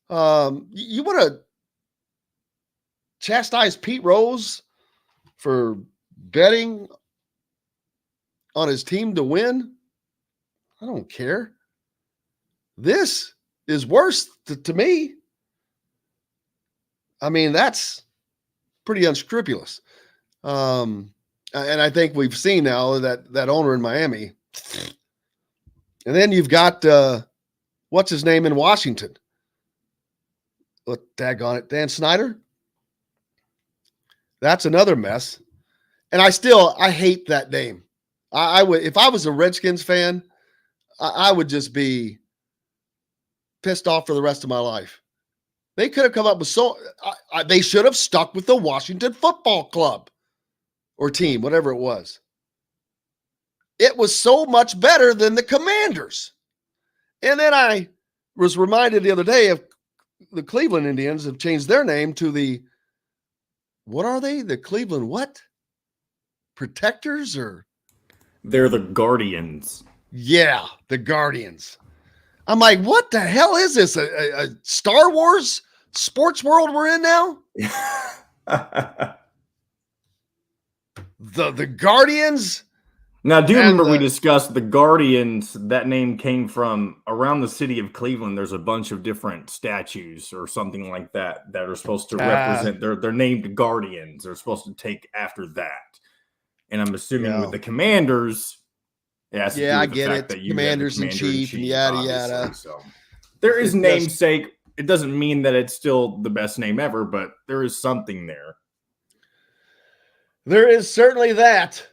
You want to chastise Pete Rose for betting on his team to win? I don't care. This is worse to me. I mean, that's pretty unscrupulous. And I think we've seen now that owner in Miami. And then you've got, what's his name in Washington? What, daggone it, Dan Snyder? That's another mess. And I hate that name. I would, if I was a Redskins fan, I would just be pissed off for the rest of my life. They could have come up with they should have stuck with the Washington Football Club or team, whatever it was. It was so much better than the Commanders. And then I was reminded the other day of the Cleveland Indians have changed their name to what are they? The Cleveland what? Protectors or? They're the Guardians. Yeah, the Guardians. I'm like, what the hell is this? A Star Wars sports world we're in now? The Guardians. Now, do you remember we discussed the Guardians? That name came from around the city of Cleveland. There's a bunch of different statues or something like that are supposed to represent. They're named Guardians. They're supposed to take after that. And I'm assuming with the Commanders. Yeah, I get it. Commanders in chief and yada yada. So there is namesake. It doesn't mean that it's still the best name ever, but there is something there. There is certainly that.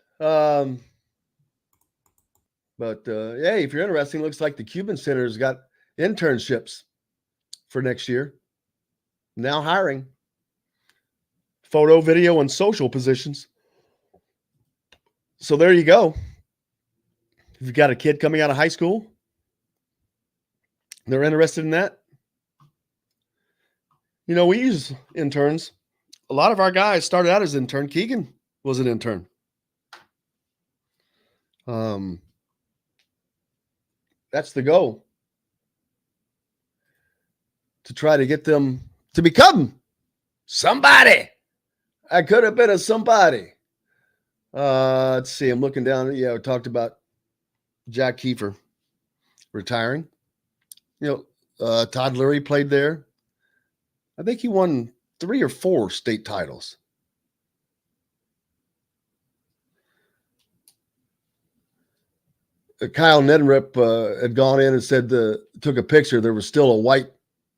But hey, if you're interested, looks like the Cuban Center's got internships for next year. Now hiring. Photo, video, and social positions. So there you go. If you've got a kid coming out of high school, they're interested in that. You know, we use interns. A lot of our guys started out as intern. Keegan was an intern. That's the goal. To try to get them to become somebody. I could have been a somebody. Let's see. I'm looking down. Yeah, we talked about Jack Kiefer retiring. You know, Todd Lurie played there. I think he won 3 or 4 state titles. Kyle Neddenrip had gone in and said took a picture. There was still a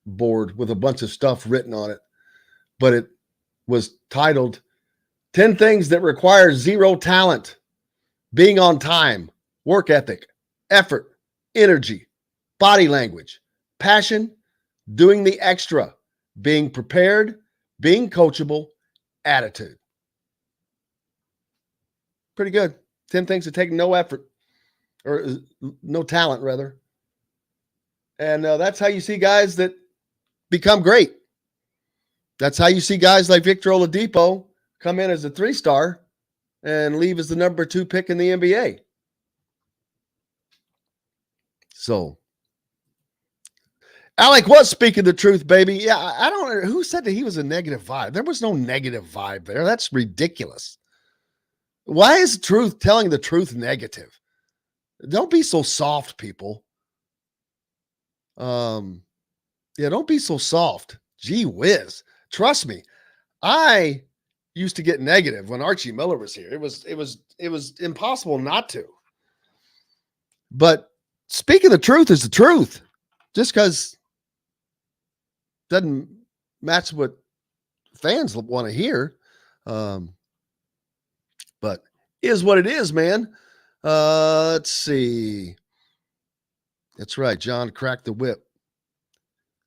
whiteboard with a bunch of stuff written on it, but it was titled 10 Things That Require Zero Talent: Being on Time, Work Ethic, Effort, Energy, Body Language, Passion, Doing the Extra, Being Prepared, Being Coachable, Attitude. Pretty good. 10 things that take no effort. Or no talent, rather. And that's how you see guys that become great. That's how you see guys like Victor Oladipo come in as a 3-star and leave as the number 2 pick in the NBA. So, Alec was speaking the truth, baby. Yeah, I don't know. Who said that he was a negative vibe? There was no negative vibe there. That's ridiculous. Why is telling the truth negative? Don't be so soft, people. Yeah, don't be so soft. Gee whiz. Trust me. I used to get negative when Archie Miller was here. It was impossible not to. But speaking the truth is the truth. Just because doesn't match what fans want to hear. But is what it is, man. Let's see. That's right. John cracked the whip.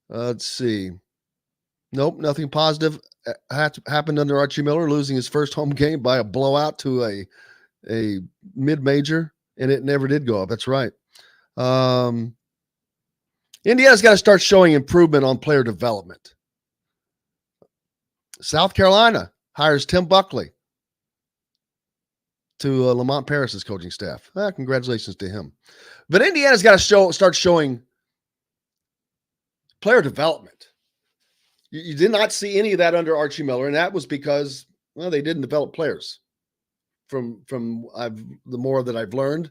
Let's see. Nope, nothing positive happened under Archie Miller, losing his first home game by a blowout to a mid-major, and it never did go up. That's right. Indiana's got to start showing improvement on player development. South Carolina hires Tim Buckley to Lamont Paris's coaching staff. Congratulations to him. But Indiana's got to start showing player development. You did not see any of that under Archie Miller, and that was because, well, they didn't develop players. From the more that I've learned,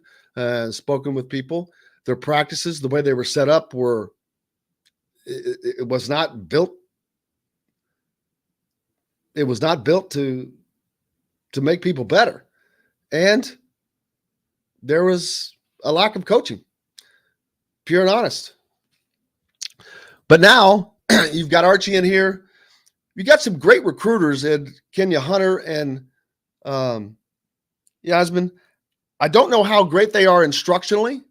spoken with people, their practices, the way they were set up, it was not built. It was not built to make people better. And there was a lack of coaching, pure and honest. But now you've got Archie in here. you got some great recruiters in Kenya Hunter and Yasmin. I don't know how great they are instructionally.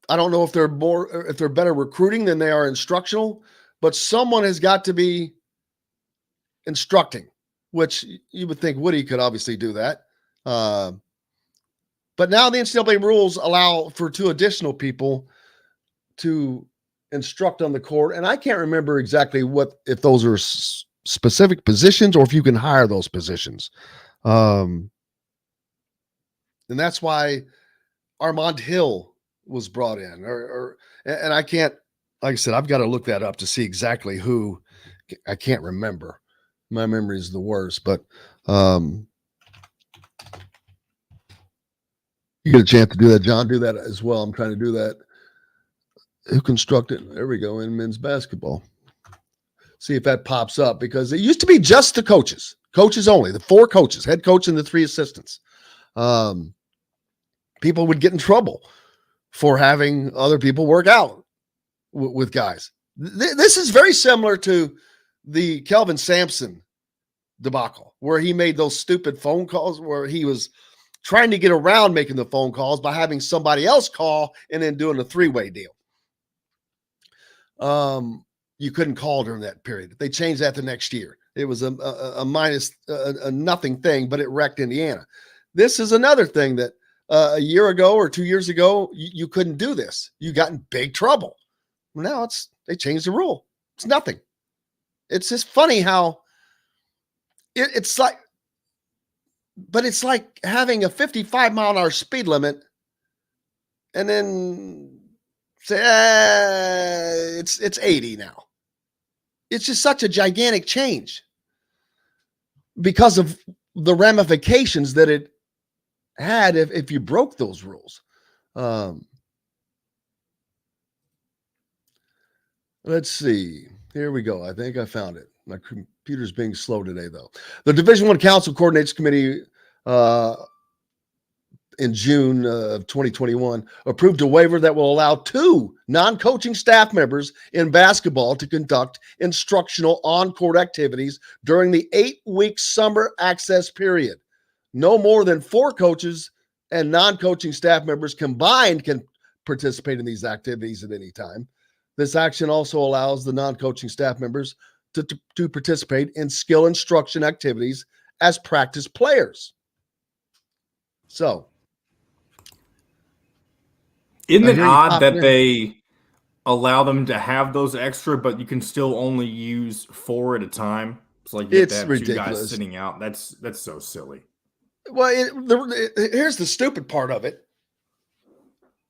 I don't know if they're better recruiting than they are instructional, but someone has got to be instructing, which you would think Woody could obviously do that. But now the NCAA rules allow for 2 additional people to instruct on the court. And I can't remember exactly if those are specific positions or if you can hire those positions. And that's why Armand Hill was brought in, and I can't, like I said, I've got to look that up to see exactly who. I can't remember. My memory is the worst, but you get a chance to do that, John. Do that as well. I'm trying to do that. Who constructed? There we go, in men's basketball. See if that pops up, because it used to be just the coaches only, the 4 coaches, head coach and the 3 assistants. People would get in trouble for having other people work out with guys. This is very similar to the Kelvin Sampson debacle, where he made those stupid phone calls where he was trying to get around making the phone calls by having somebody else call and then doing a 3-way deal. You couldn't call during that period. They changed that the next year. It was a minus a nothing thing, but it wrecked Indiana. This is another thing that a year ago or 2 years ago, you couldn't do this. You got in big trouble. Now they changed the rule. It's nothing. It's just funny how it's like, but it's like having a 55-mile-an-hour speed limit and then say, it's 80 now. It's just such a gigantic change because of the ramifications that it had if you broke those rules. Let's see. Here we go. I think I found it. My computer's being slow today, though. The Division I Council Coordinates Committee in June of 2021 approved a waiver that will allow 2 non-coaching staff members in basketball to conduct instructional on-court activities during the 8-week summer access period. No more than 4 coaches and non-coaching staff members combined can participate in these activities at any time. This action also allows the non-coaching staff members to participate in skill instruction activities as practice players. So, isn't it odd that they allow them to have those extra, but you can still only use 4 at a time? It's like you have to have ridiculous. 2 guys sitting out. That's so silly. Well, here's the stupid part of it.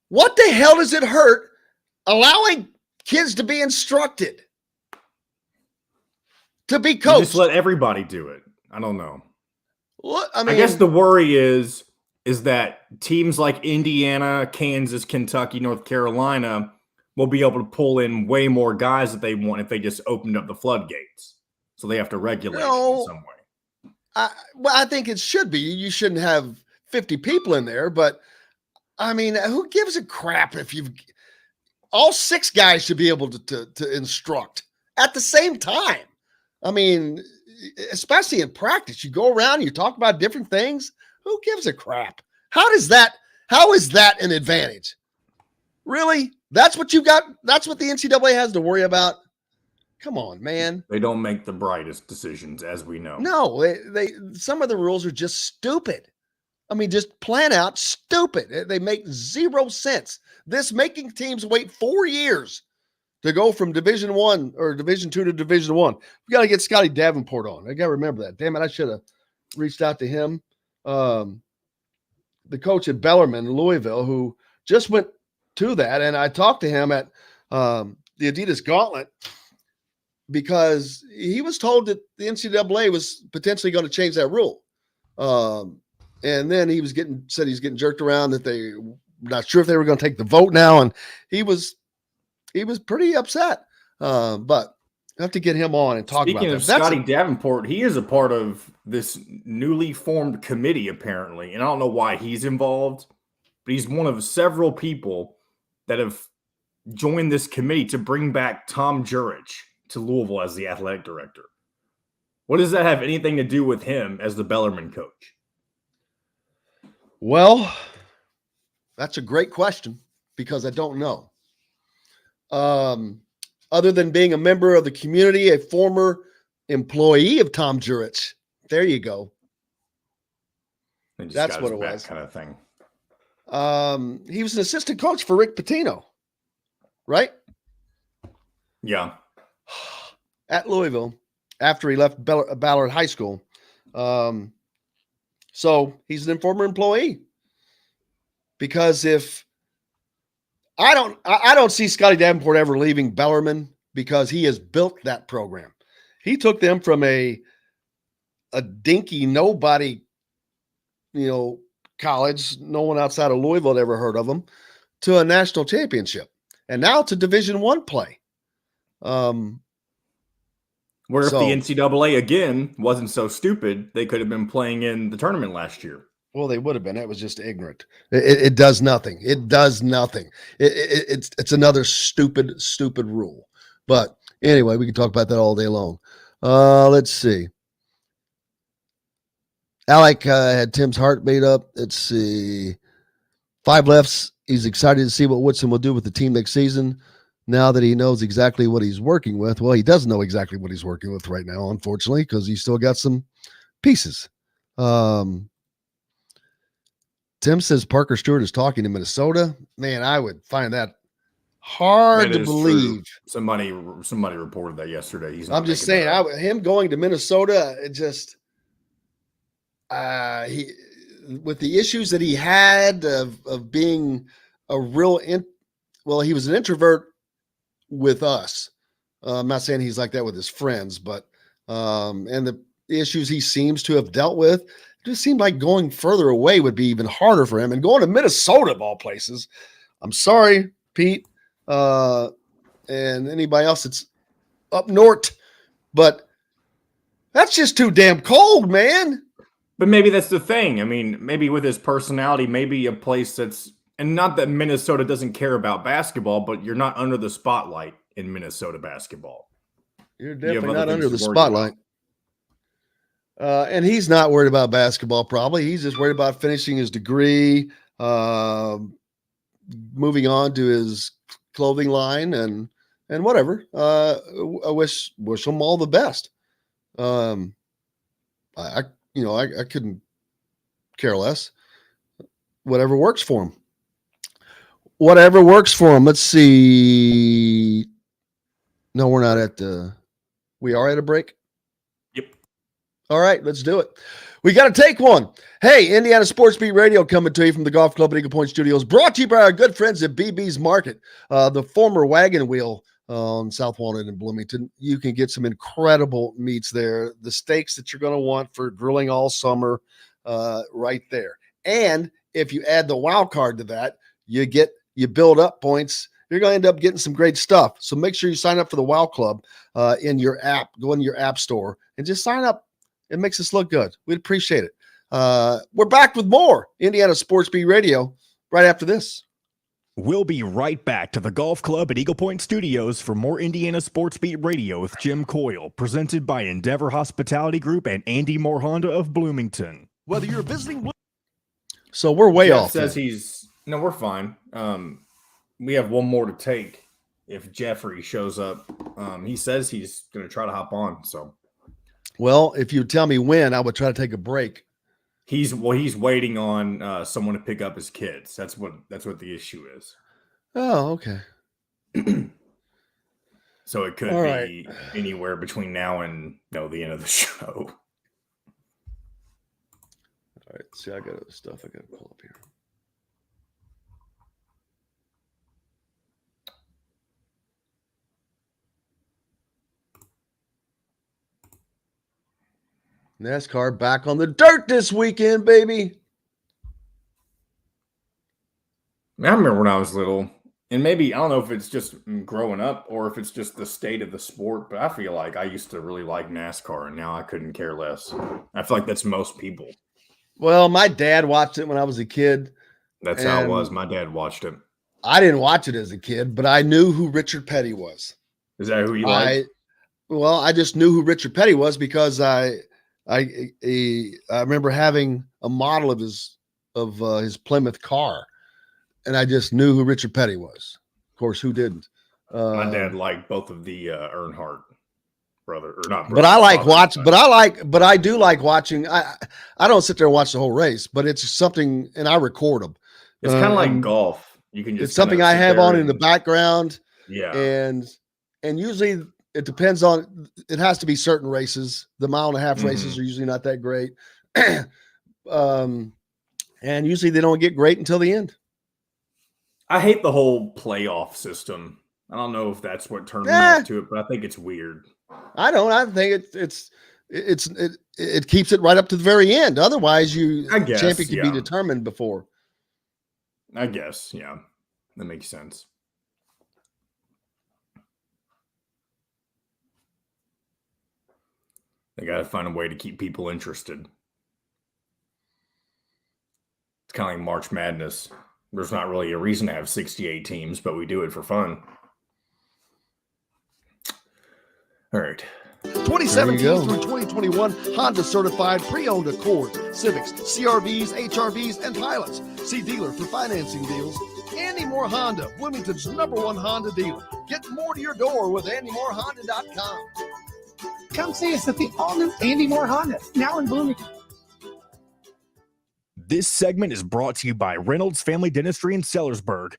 What the hell does it hurt allowing kids to be instructed, to be coached? You just let everybody do it. I don't know. What, I guess the worry is that teams like Indiana, Kansas, Kentucky, North Carolina will be able to pull in way more guys that they want if they just opened up the floodgates. So they have to regulate it in some way. I think it should be. You shouldn't have 50 people in there, but I mean, who gives a crap if you've all 6 guys should be able to instruct at the same time. I mean, especially in practice, you go around, you talk about different things. Who gives a crap? How is that an advantage? Really? That's what you got? That's what the NCAA has to worry about? Come on, man. They don't make the brightest decisions, as we know. No, they some of the rules are just stupid. I mean, just plan out stupid. They make 0 sense. This making teams wait 4 years to go from Division I or Division II to Division I. We got to get Scotty Davenport on. I got to remember that. Damn it, I should have reached out to him. The coach at Bellarmine, Louisville, who just went to that, and I talked to him at the Adidas Gauntlet because he was told that the NCAA was potentially going to change that rule. And then he was said he's getting jerked around, that they were not sure if they were going to take the vote now. And he was pretty upset. But I have to get him on and talk about that. Speaking of Scotty Davenport, he is a part of this newly formed committee, apparently. And I don't know why he's involved, but he's one of several people that have joined this committee to bring back Tom Jurich to Louisville as the athletic director? What does that have anything to do with him as the Bellarmine coach? Well, that's a great question because I don't know. Other than being a member of the community, a former employee of Tom Jurich. There you go. That's what it was. Kind of thing. He was an assistant coach for Rick Pitino, right? Yeah. At Louisville after he left Ballard High School. So he's an former employee. Because if I don't see Scotty Davenport ever leaving Bellarmine because he has built that program. He took them from a dinky nobody, college, no one outside of Louisville had ever heard of them, to a national championship, and now to Division I play. Where if the NCAA again wasn't so stupid, they could have been playing in the tournament last year. Well, they would have been. That was just ignorant. It does nothing. It does nothing. It's another stupid rule. But anyway, we can talk about that all day long. Let's see. Alec had Tim's heart beat up. Let's see. 5 lefts. He's excited to see what Woodson will do with the team next season now that he knows exactly what he's working with. Well, he doesn't know exactly what he's working with right now, unfortunately, because he's still got some pieces. Tim says Parker Stewart is talking to Minnesota. Man, I would find that hard to believe. True. Somebody reported that yesterday. I'm just saying, him going to Minnesota, it just he with the issues that he had of being a real he was an introvert with us. I'm not saying he's like that with his friends, but and the issues he seems to have dealt with. It just seemed like going further away would be even harder for him. And going to Minnesota, of all places, I'm sorry, Pete, and anybody else that's up north, but that's just too damn cold, man. But maybe that's the thing. I mean, maybe with his personality, maybe a place that's – and not that Minnesota doesn't care about basketball, but you're not under the spotlight in Minnesota basketball. You're definitely not under the spotlight. And he's not worried about basketball, probably. He's just worried about finishing his degree, moving on to his clothing line and whatever. I wish him all the best. I couldn't care less. Whatever works for him. Whatever works for him. Let's see. No, we're not we are at a break. Yep. All right, let's do it. We got to take one. Hey, Indiana Sports Beat Radio coming to you from the Golf Club at Eagle Point Studios, brought to you by our good friends at BB's Market, the former wagon wheel on South Walnut in Bloomington. You can get some incredible meats there. The steaks that you're going to want for grilling all summer, right there. And if you add the wild card to that, you build up points. You're going to end up getting some great stuff. So make sure you sign up for the Wow Club in your app. Go into your app store and just sign up. It makes us look good. We'd appreciate it. We're back with more Indiana Sports Beat Radio right after this. We'll be right back to the Golf Club at Eagle Point Studios for more Indiana Sports Beat Radio with Jim Coyle, presented by Endeavor Hospitality Group and Andy Moore Honda of Bloomington. Whether you're visiting. So we're way Jeff off. Says we're fine. We have one more to take if Jeffrey shows up. He says he's going to try to hop on. So, well, if you tell me when, I would try to take a break. He's waiting on someone to pick up his kids. That's what the issue is. Oh, okay. So it could be anywhere between now and the end of the show. All right. See, I got other stuff I got to pull up here. NASCAR back on the dirt this weekend, baby. I remember when I was little, and maybe, I don't know if it's just growing up or if it's just the state of the sport, but I feel like I used to really like NASCAR, and now I couldn't care less. I feel like that's most people. Well, my dad watched it when I was a kid. That's how it was. My dad watched it. I didn't watch it as a kid, but I knew who Richard Petty was. Is that who you like? Well, I just knew who Richard Petty was because I remember having a model of his Plymouth car, and I just knew who Richard Petty was. Of course, who didn't? My dad liked both of the Earnhardt brother, or not. But I like watching. But I do like watching. I don't sit there and watch the whole race, but it's something, and I record them. It's kind of like golf. You can just. It's something I have on in the background. Yeah, and usually it depends on. It has to be certain races. The 1.5 mile races are usually not that great, and usually they don't get great until the end. I hate the whole playoff system. I don't know if that's what turned me off to it, but I think it's weird. I don't. I think it keeps it right up to the very end. Otherwise, champion can be determined before. I guess, yeah, that makes sense. They got to find a way to keep people interested. It's kind of like March Madness. There's not really a reason to have 68 teams, but we do it for fun. All right. 2017 through 2021 Honda certified pre-owned Accords, Civics, CRVs, HRVs, and Pilots. See dealer for financing deals. Andy Moore Honda, Bloomington's #1 Honda dealer. Get more to your door with AndyMooreHonda.com. Come see us at the all-new Andy Moore Honda, now in Bloomington. This segment is brought to you by Reynolds Family Dentistry in Sellersburg.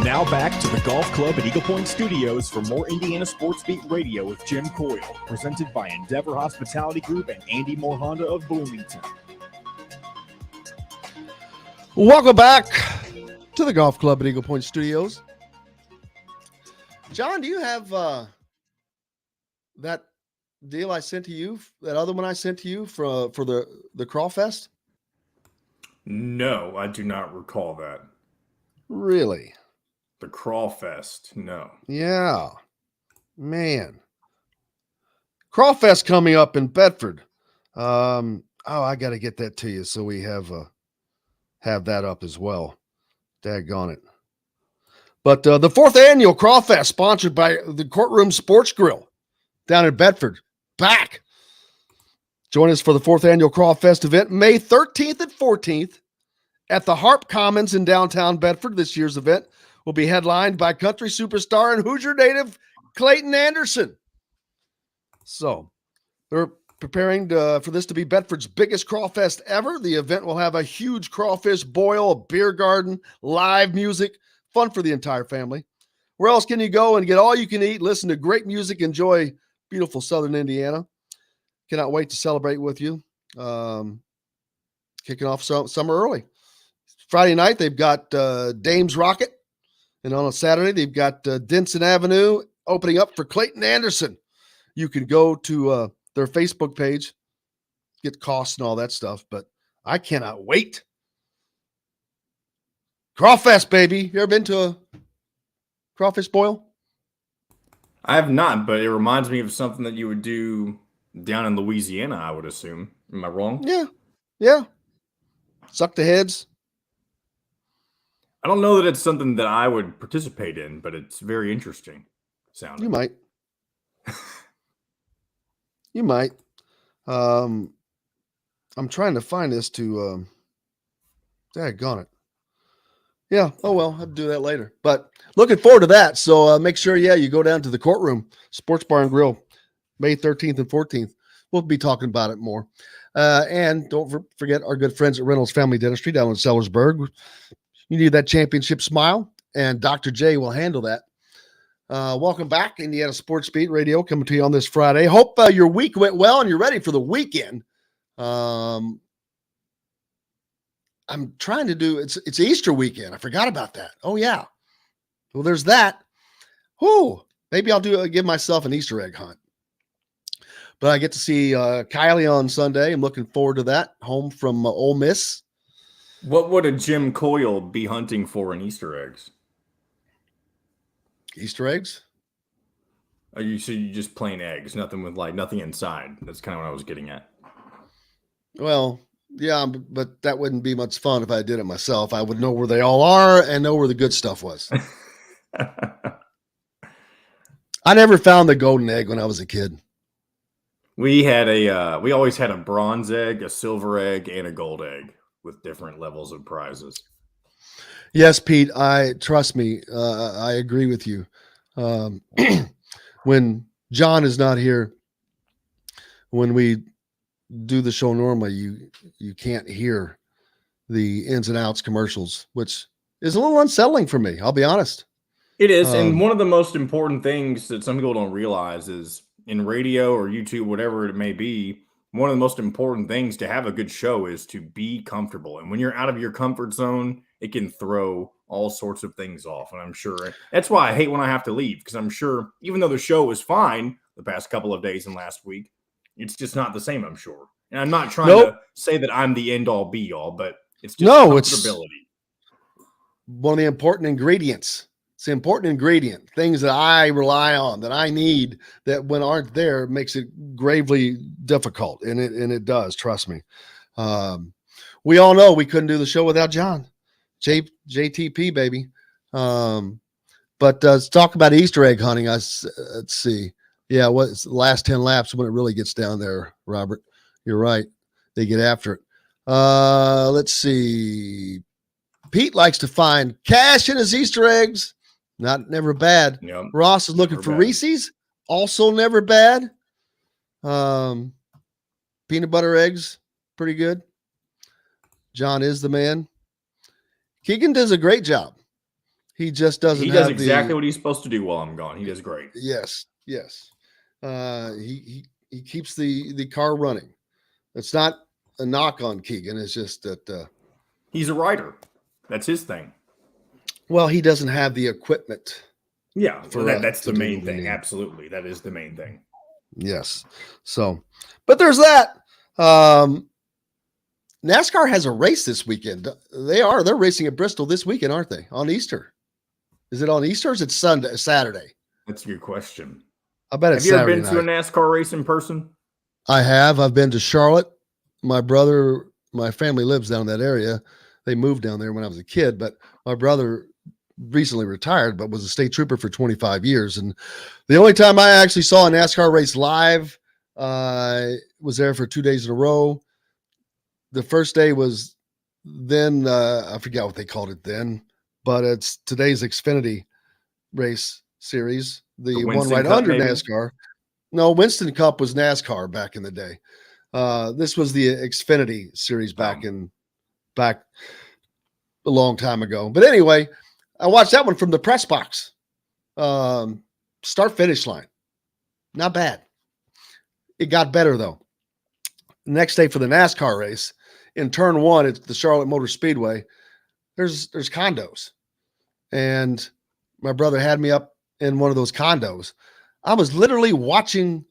Now back to the Golf Club at Eagle Point Studios for more Indiana Sports Beat Radio with Jim Coyle, presented by Endeavor Hospitality Group and Andy Moore Honda of Bloomington. Welcome back to the Golf Club at Eagle Point Studios. John, do you have that deal I sent to you, that other one I sent to you for the Crawfest? No, I do not recall that. Really? The Crawfest, no. Yeah, man. Crawfest coming up in Bedford. I got to get that to you so we have that up as well. Daggone it. But the 4th annual Crawfest, sponsored by the Courtroom Sports Grill down in Bedford. Back. Join us for the 4th annual Crawfest event, May 13th and 14th at the Harp Commons in downtown Bedford. This year's event will be headlined by country superstar and Hoosier native Clayton Anderson. So they're preparing for this to be Bedford's biggest Crawfest ever. The event will have a huge crawfish boil, a beer garden, live music, fun for the entire family. Where else can you go and get all you can eat, listen to great music, enjoy beautiful Southern Indiana? Cannot wait to celebrate with you. Kicking off summer early. Friday night, they've got Dames Rocket. And on a Saturday, they've got Denson Avenue opening up for Clayton Anderson. You can go to their Facebook page, get costs and all that stuff. But I cannot wait. Crawfest, baby. You ever been to a crawfish boil? I have not, but it reminds me of something that you would do down in Louisiana, I would assume. Am I wrong? Yeah. Suck the heads. I don't know that it's something that I would participate in, but it's very interesting sounding. You might. You might. I'm trying to find this to daggone it. Yeah. Oh, well, I'll do that later. But looking forward to that. So make sure, you go down to the Courtroom Sports Bar and Grill, May 13th and 14th. We'll be talking about it more. And don't forget our good friends at Reynolds Family Dentistry down in Sellersburg. You need that championship smile, and Dr. J will handle that. Welcome back, Indiana Sports Beat Radio, coming to you on this Friday. Hope your week went well and you're ready for the weekend. I'm trying to do it's Easter weekend. I forgot about that. Oh yeah. Well, there's that. Maybe I'll give myself an Easter egg hunt. But I get to see Kylie on Sunday. I'm looking forward to that. Home from Ole Miss. What would a Jim Coyle be hunting for in Easter eggs? Easter eggs? So you just plain eggs, nothing with nothing inside. That's kind of what I was getting at. Well, yeah, but that wouldn't be much fun if I did it myself. I would know where they all are and know where the good stuff was. I never found the golden egg when I was a kid. We always had a bronze egg, a silver egg, and a gold egg with different levels of prizes. Yes, Pete, trust me. I agree with you. When John is not here, when we do the show normally, you can't hear the ins and outs commercials, which is a little unsettling for me. I'll be honest. It is. And one of the most important things that some people don't realize is in radio or YouTube, whatever it may be, one of the most important things to have a good show is to be comfortable. And when you're out of your comfort zone, it can throw all sorts of things off. And I'm sure that's why I hate when I have to leave, because I'm sure even though the show was fine the past couple of days and last week, it's just not the same, I'm sure. And I'm not trying to say that I'm the end all be all, but it's just comfortability. It's one of the important ingredients. It's an important ingredient, things that I rely on, that I need, that when aren't there makes it gravely difficult. And it does, trust me. We all know we couldn't do the show without John. JTP, baby. But let's talk about Easter egg hunting. Let's see. Yeah, what's the last 10 laps when it really gets down there, Robert? You're right. They get after it. Let's see. Pete likes to find cash in his Easter eggs. Never bad. Yep. Ross is looking for Reese's. Also never bad. Peanut butter eggs, pretty good. John is the man. Keegan does a great job. He just doesn't. He does exactly what he's supposed to do while I'm gone. He does great. Yes. He keeps the car running. It's not a knock on Keegan. It's just that he's a writer. That's his thing. Well, he doesn't have the equipment. Yeah, that's the main thing. Absolutely. That is the main thing. Yes. So, but there's that. NASCAR has a race this weekend. They're racing at Bristol this weekend, aren't they? On Easter. Is it on Easter or is it Saturday? That's a good question. I bet it's Saturday. Have you ever been to a NASCAR race in person? I have. I've been to Charlotte. My family lives down in that area. They moved down there when I was a kid, but my brother recently retired, but was a state trooper for 25 years. And the only time I actually saw a NASCAR race live, was there for 2 days in a row. The first day was then, I forget what they called it then, but it's today's Xfinity race series. The one right Cup, under maybe? NASCAR. No, Winston Cup was NASCAR back in the day. This was the Xfinity series back a long time ago. But anyway, I watched that one from the press box. Start finish line. Not bad. It got better though. Next day for the NASCAR race, in turn one, it's the Charlotte Motor Speedway. There's condos. And my brother had me up in one of those condos. I was literally watching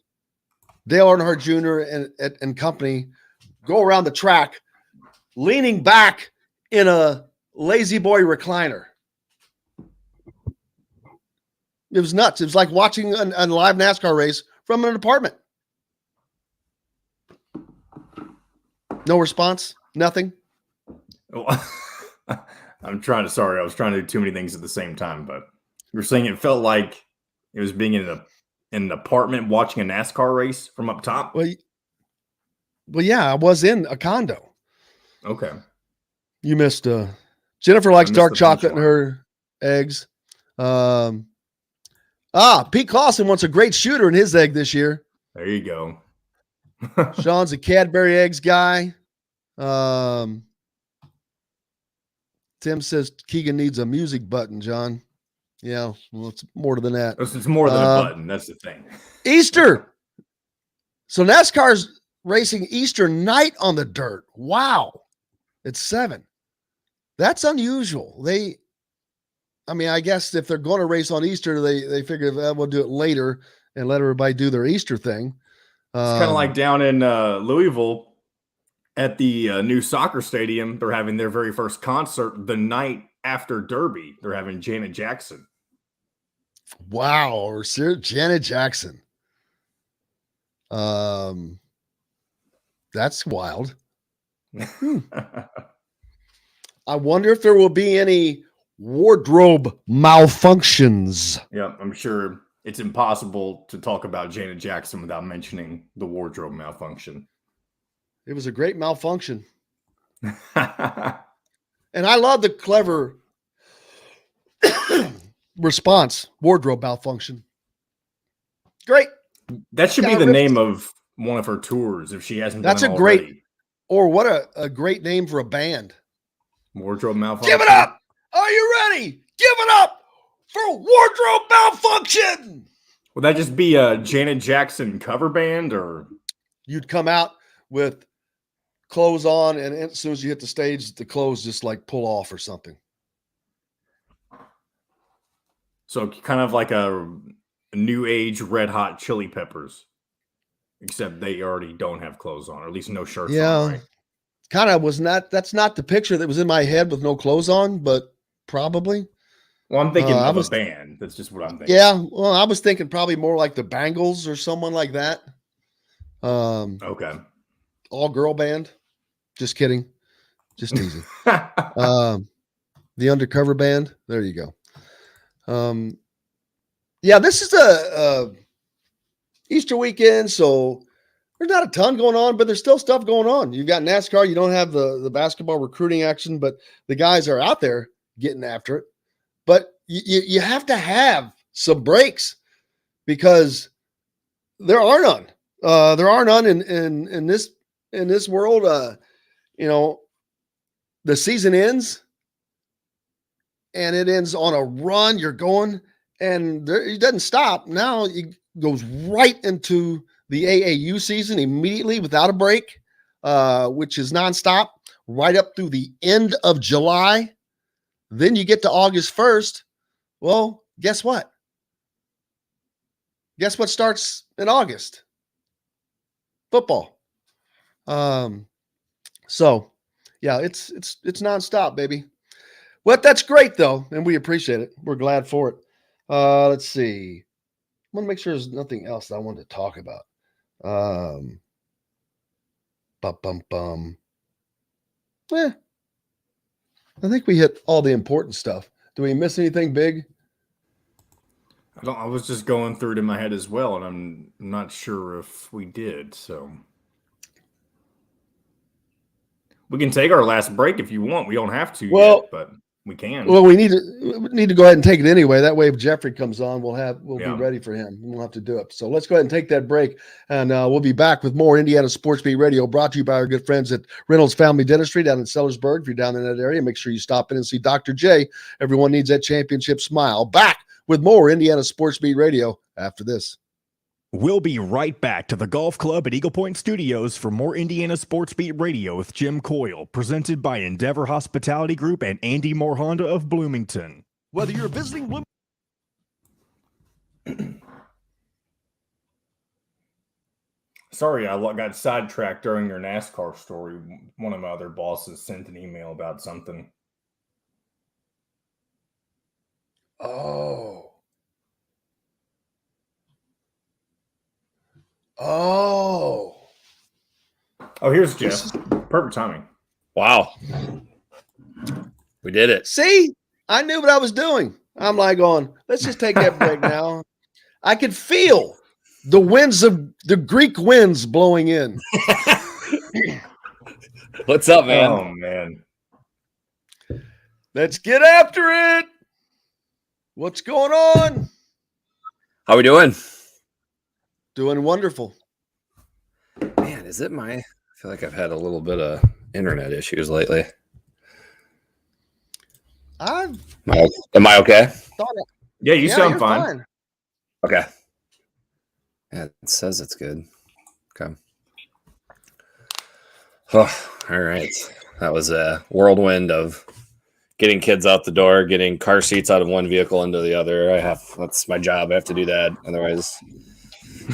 Dale Earnhardt Jr. and company go around the track, leaning back in a lazy boy recliner. It was nuts. It was like watching a live NASCAR race from an apartment. No response? Nothing? Well, I was trying to do too many things at the same time, but you were saying it felt like it was being in an apartment watching a NASCAR race from up top? Well, yeah, I was in a condo. Okay. You missed Jennifer likes dark chocolate in her eggs. Pete Clausen wants a great shooter in his egg this year. There you go. Sean's a Cadbury eggs guy. Tim says Keegan needs a music button, John. Yeah, well, it's more than that. It's more than a button. That's the thing. Easter. So NASCAR's racing Easter night on the dirt. Wow. It's 7. That's unusual. I guess if they're going to race on Easter, they figure we'll do it later and let everybody do their Easter thing. It's kind of like down in Louisville at the new soccer stadium. They're having their very first concert the night after Derby. They're having Janet Jackson. Wow. Or Janet Jackson. That's wild. I wonder if there will be any wardrobe malfunctions. Yeah, I'm sure it's impossible to talk about Janet Jackson without mentioning the wardrobe malfunction. It was a great malfunction. And I love the clever response, wardrobe malfunction. Great. That should be Got the ripped. name of one of her tours if she hasn't That's done a it great, already. or what a great name for a band. Wardrobe malfunction. Give it up. Are you ready? Give it up for wardrobe malfunction. Would that just be a Janet Jackson cover band, or You'd come out with clothes on, and as soon as you hit the stage, the clothes just like pull off or something. so kind of like a new age Red Hot Chili Peppers, except they already don't have clothes on, or at least no shirts on, right? Kind of was not. That's not the picture that was in my head with no clothes on, but probably. Well, I'm thinking I of was- a band. That's just what I'm thinking. Yeah. Well, I was thinking probably more like the Bangles or someone like that. Okay. All girl band. Just kidding. Just teasing. The Undercover Band. There you go. Yeah, this is a Easter weekend, so there's not a ton going on, but there's still stuff going on. You've got NASCAR. You don't have the basketball recruiting action, but the guys are out there getting after it. But you have to have some breaks because there are none. There are none in this world. The season ends, and it ends on a run. You're going, and it doesn't stop. Now it goes right into the AAU season immediately without a break, which is nonstop, right up through the end of July. Then you get to August 1st. Well, guess what? Guess what starts in August? Football. So yeah, it's nonstop, baby. Well, that's great though, and we appreciate it. We're glad for it. Let's see. I want to make sure there's nothing else that I wanted to talk about. I think we hit all the important stuff. Do we miss anything big? I was just going through it in my head as well, and I'm not sure if we did. So we can take our last break if you want. We don't have to yet, but we can. Well, we need to go ahead and take it anyway. That way, if Jeffrey comes on, we'll be ready for him. We'll have to do it. So let's go ahead and take that break, and we'll be back with more Indiana Sports Beat Radio, brought to you by our good friends at Reynolds Family Dentistry down in Sellersburg. If you're down in that area, make sure you stop in and see Dr. J. Everyone needs that championship smile. Back with more Indiana Sports Beat Radio after this. We'll be right back to the Golf Club at Eagle Point Studios for more Indiana Sports Beat Radio with Jim Coyle, presented by Endeavor Hospitality Group and Andy Moore Honda of Bloomington. Whether you're visiting Sorry, I got sidetracked during your NASCAR story. One of my other bosses sent an email about something. Oh, Here's Jeff. Perfect timing. Wow. We did it. see, I knew what I was doing. I'm like going, let's just take that break now. I could feel the winds of the Greek winds blowing in. What's up, man? Oh, man. Let's get after it. What's going on? How we doing? Doing wonderful. Man, is it I feel like I've had a little bit of internet issues lately. I've Am I okay? thought Yeah, you sound you're fine. Okay. Yeah, it says it's good. Okay. Oh, all right. That was a whirlwind of getting kids out the door, getting car seats out of one vehicle into the other. That's my job. I have to do that. Otherwise.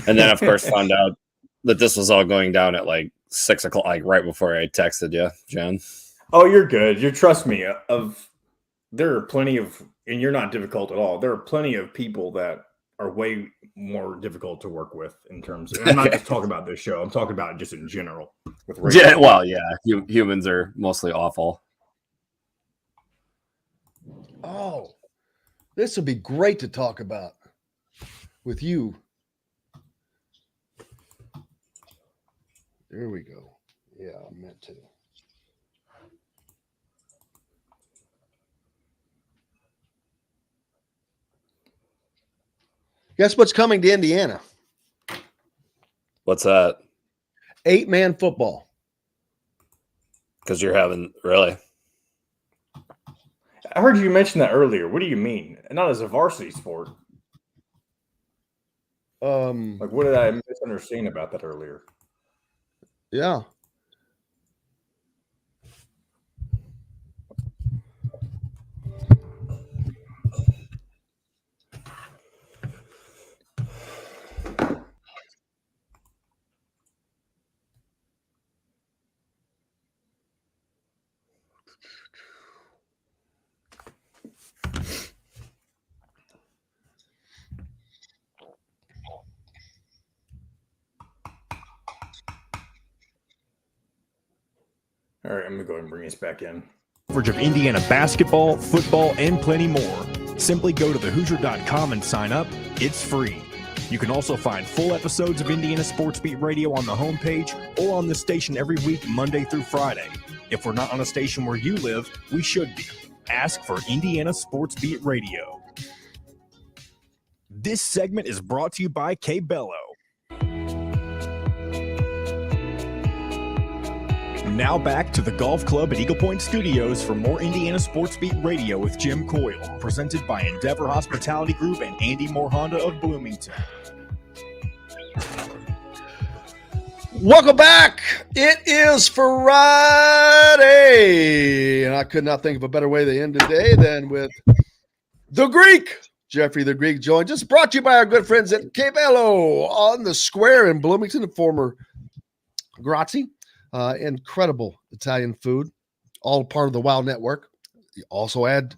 And then, of course, found out that this was all going down at like 6 o'clock, like right before I texted you, John. Oh, you're good. Trust me. There are plenty of, and you're not difficult at all. There are plenty of people that are way more difficult to work with in terms of, I'm not just talking about this show. I'm talking about it just in general. With radio. Yeah, well, yeah. Humans are mostly awful. Oh, this would be great to talk about with you. There we go. Yeah, I meant to. Guess what's coming to Indiana? What's that? 8-man football. Because you're having really. I heard you mention that earlier. What do you mean? Not as a varsity sport. Like, what did I misunderstand about that earlier? Yeah. All right, I'm going to go ahead and bring us back in. Coverage of Indiana basketball, football, and plenty more. Simply go to thehoosier.com and sign up. It's free. You can also find full episodes of Indiana Sports Beat Radio on the homepage or on the station every week, Monday through Friday. If we're not on a station where you live, we should be. Ask for Indiana Sports Beat Radio. This segment is brought to you by K-Bello. Now back to the Golf Club at Eagle Point Studios for more Indiana Sports Beat Radio with Jim Coyle, presented by Endeavor Hospitality Group and Andy Moore Honda of Bloomington. Welcome back. It is Friday, and I could not think of a better way to end the day than with the Greek. Jeffrey the Greek joined. Just brought to you by our good friends at Cabello on the square in Bloomington, the former Grazie. Incredible Italian food, all part of the WOW Network. You also add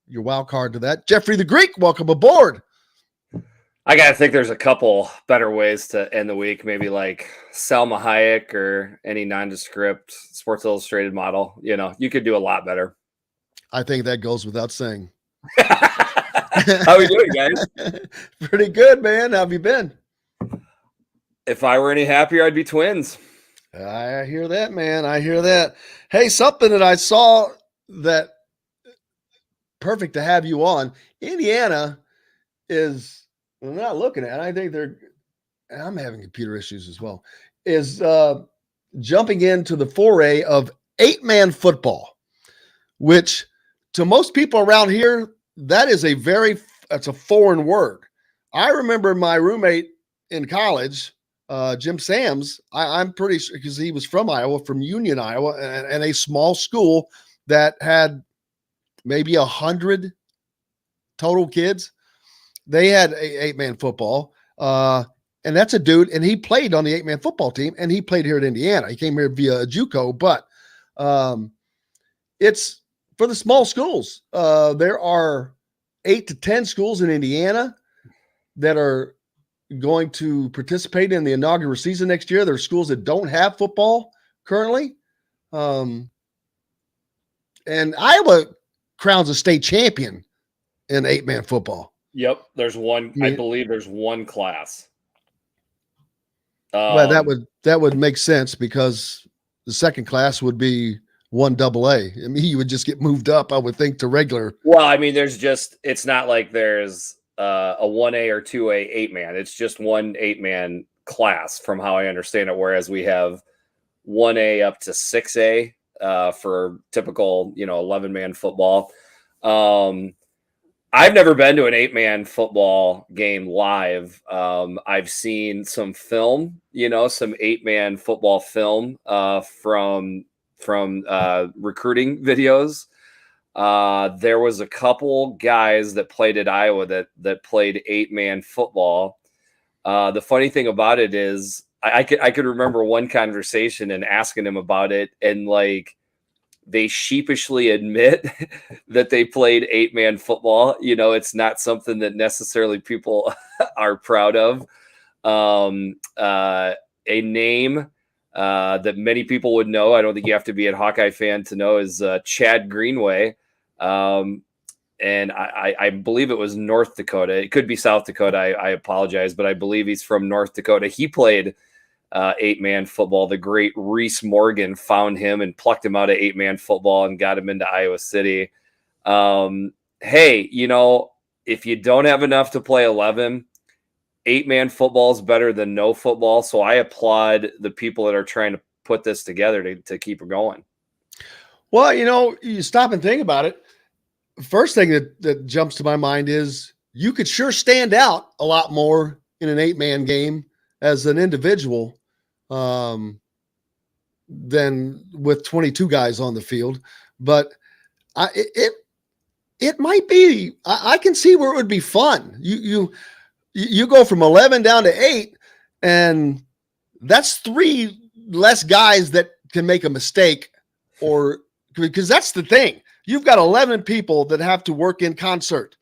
your WOW card to that. Jeffrey the Greek, welcome aboard. I gotta think there's a couple better ways to end the week. Maybe like Salma Hayek or any nondescript Sports Illustrated model. You know, you could do a lot better. I think that goes without saying. How we doing, guys? Pretty good, man. How have you been? If I were any happier, I'd be twins. I hear that, man. I hear that. Hey, something that I saw that perfect to have you on. Indiana is, I'm not looking at it. I think I'm having computer issues as well, is jumping into the foray of 8-man football, which to most people around here, that's a foreign word. I remember my roommate in college, Jim Sams, I'm pretty sure because he was from Iowa, from Union, Iowa, and a small school that had maybe 100 total kids. They had a 8-man football, and that's a dude, and he played on the 8-man football team, and he played here at Indiana. He came here via JUCO, but it's for the small schools. There are 8 to 10 schools in Indiana that are going to participate in the inaugural season next year. There are schools that don't have football currently. And Iowa crowns a state champion in 8-man football. Yep. There's one, I believe there's one class. Well, that would make sense because the second class would be 1AA. I mean, you would just get moved up, I would think, to regular. Well, I mean, it's not like there's a 1A or 2A 8-man. It's just one 8-man class from how I understand it. Whereas we have 1A up to 6A for typical, 11-man football. I've never been to an 8-man football game live. I've seen some film, some 8-man football film from recruiting videos. There was a couple guys that played at Iowa that played 8-man football. The funny thing about it is I could remember one conversation and asking him about it, and like they sheepishly admit that they played 8-man football. It's not something that necessarily people are proud of. A name that many people would know, I don't think you have to be a Hawkeye fan to know, is Chad Greenway. and I believe it was North Dakota. It could be South Dakota. I apologize, but I believe he's from North Dakota. He played 8-man football. The great Reese Morgan found him and plucked him out of 8-man football and got him into Iowa City. Hey, if you don't have enough to play 11, 8-man football is better than no football. So I applaud the people that are trying to put this together to keep it going. Well, you stop and think about it. First thing that jumps to my mind is you could sure stand out a lot more in an 8-man game as an individual than with 22 guys on the field. But it might be, I can see where it would be fun. You go from 11 down to 8, and that's 3 less guys that can make a mistake, or because that's the thing. You've got 11 people that have to work in concert.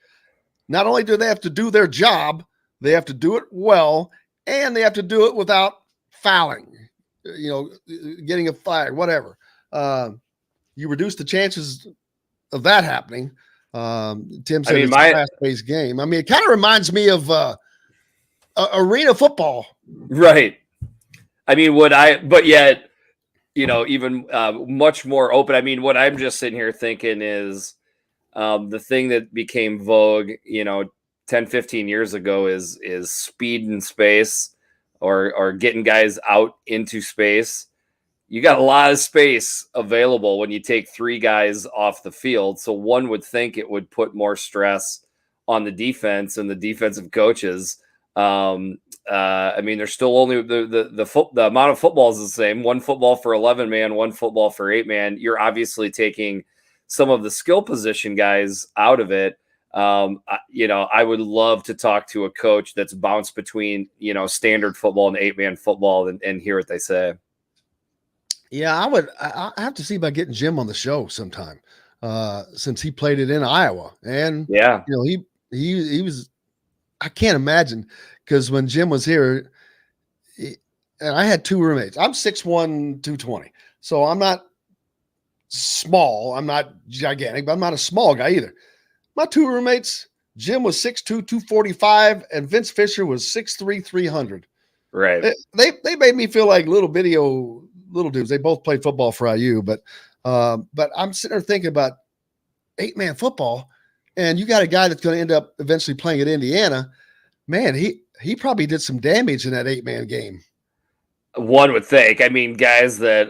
Not only do they have to do their job, they have to do it well, and they have to do it without fouling, getting a flag, whatever. You reduce the chances of that happening. Tim said it's a fast-paced game. I mean, it kind of reminds me of arena football. Right. I mean, but yet, even much more open. I mean, what I'm just sitting here thinking is the thing that became vogue, 10, 15 years ago is speed in space or getting guys out into space. You got a lot of space available when you take 3 guys off the field. So one would think it would put more stress on the defense and the defensive coaches. I mean, there's still only the amount of football is the same. 1 football for 11-man, 1 football for 8-man. You're obviously taking some of the skill position guys out of it. I would love to talk to a coach that's bounced between, standard football and 8-man football and hear what they say. Yeah, I have to see about getting Jim on the show sometime, since he played it in Iowa. And yeah, he was, I can't imagine, because when Jim was here, and I had 2 roommates. I'm 6'1", 220. So I'm not small. I'm not gigantic, but I'm not a small guy either. My 2 roommates, Jim was 6'2", 245, and Vince Fisher was 6'3", 300. Right. They made me feel like little dudes. They both played football for IU, but I'm sitting there thinking about 8-man football, and you got a guy that's going to end up eventually playing at Indiana. Man, he probably did some damage in that 8-man game. One would think. I mean, guys that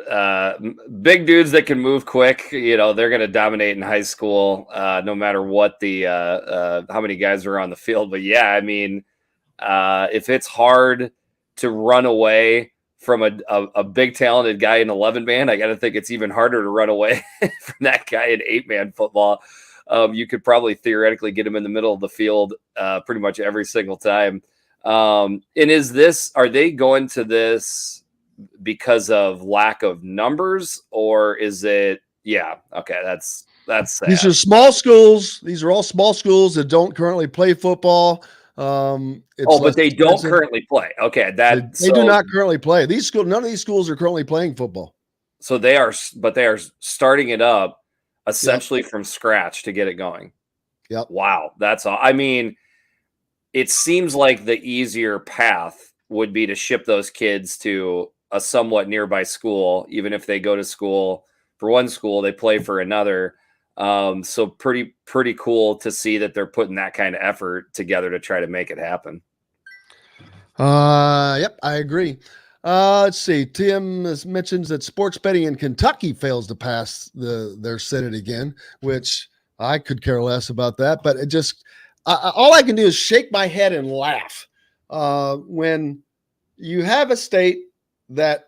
big dudes that can move quick, they're going to dominate in high school, no matter what how many guys are on the field. But yeah, I mean, if it's hard to run away from a big talented guy in 11-man, I got to think it's even harder to run away from that guy in 8-man football. You could probably theoretically get him in the middle of the field pretty much every single time. And are they going to this because of lack of numbers, or is it? Yeah. Okay. That's sad. These are small schools. These are all small schools that don't currently play football. But they don't currently play. Okay. They do not currently play. None of these schools are currently playing football. So they are starting it up essentially from scratch to get it going. Yep. Wow. That's all. I mean, it seems like the easier path would be to ship those kids to a somewhat nearby school, even if they go to school for one school, they play for another. So pretty cool to see that they're putting that kind of effort together to try to make it happen. Yep, I agree. Let's see. Tim mentions that sports betting in Kentucky fails to pass their Senate again, which I could care less about that. But it just all I can do is shake my head and laugh when you have a state that,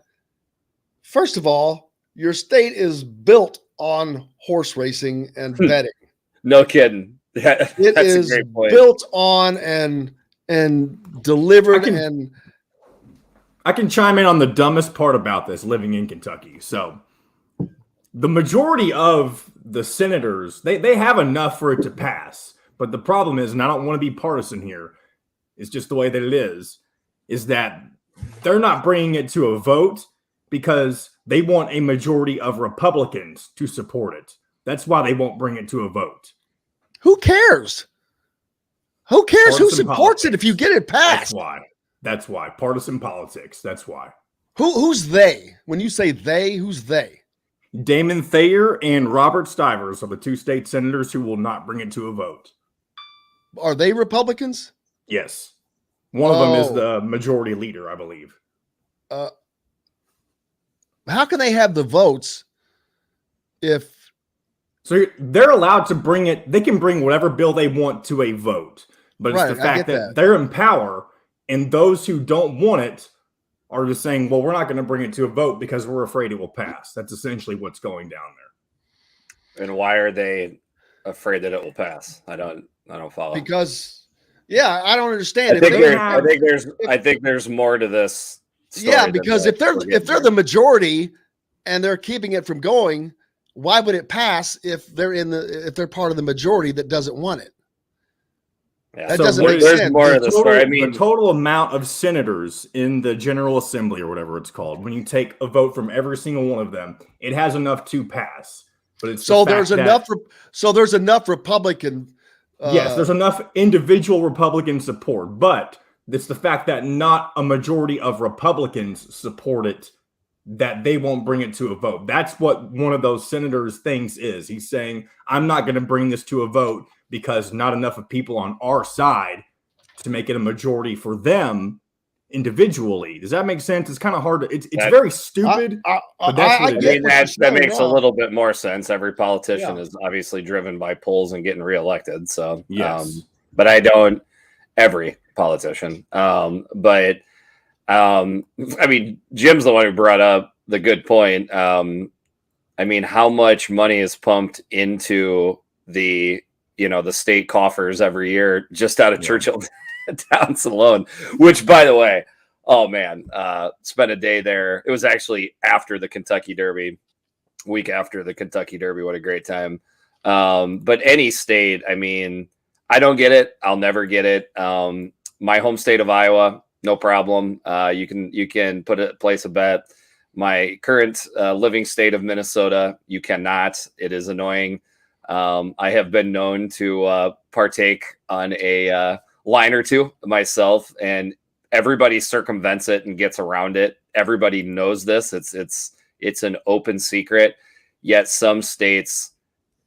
first of all, your state is built on horse racing and betting. No kidding. That's is a great point. Built on and delivered. I can chime in on the dumbest part about this, living in Kentucky. So the majority of the senators, they have enough for it to pass. But the problem is, and I don't want to be partisan here, it's just the way that it is that they're not bringing it to a vote because they want a majority of Republicans to support it. That's why they won't bring it to a vote. Who cares? Who cares who Partisan supports it if you get it passed? That's why. Partisan politics. That's why. Who's they? When you say they, who's they? Damon Thayer and Robert Stivers are the 2 state senators who will not bring it to a vote. Are they Republicans? Yes. One of them is the majority leader, I believe. How can they have the votes if... So they're allowed to bring it. They can bring whatever bill they want to a vote. But it's the fact that they're in power, and those who don't want it are just saying, well, we're not going to bring it to a vote because we're afraid it will pass. That's essentially what's going down there. And why are they afraid that it will pass? I don't follow. Because, yeah, I don't understand. I think there's more to this story. Yeah, because if they're the majority and they're keeping it from going, why would it pass if they're part of the majority that doesn't want it? Yeah. That doesn't make sense. More of the story. I mean, the total amount of senators in the General Assembly or whatever it's called, when you take a vote from every single one of them, it has enough to pass. But it's there's enough Republican. Yes, there's enough individual Republican support, but it's the fact that not a majority of Republicans support it that they won't bring it to a vote. That's what one of those senators' things is. He's saying, I'm not going to bring this to a vote because not enough of people on our side to make it a majority for them individually. Does that make sense? It's kind of hard to, it's very stupid. But that's what it is. That makes a little bit more sense. Every politician is obviously driven by polls and getting reelected. So, yes. But I don't, every politician. I mean, Jim's the one who brought up the good point. I mean, how much money is pumped into the state coffers every year just out of Churchill Downs alone, which, by the way, oh man, spent a day there. It was actually after the Kentucky Derby, week after the Kentucky Derby. What a great time. But any state, I mean, I don't get it. I'll never get it. My home state of Iowa, no problem. You can place a bet. My current living state of Minnesota, you cannot. It is annoying. I have been known to partake on a line or two myself, and everybody circumvents it and gets around it. Everybody knows this. It's an open secret. Yet some states,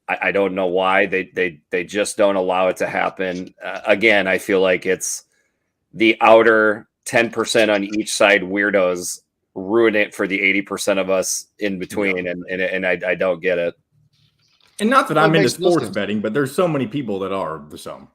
I don't know why they just don't allow it to happen. Again, I feel like it's the outer 10% on each side weirdos ruin it for the 80% of us in between, and I don't get it. And not that I'm into sports betting, but there's so many people that are. So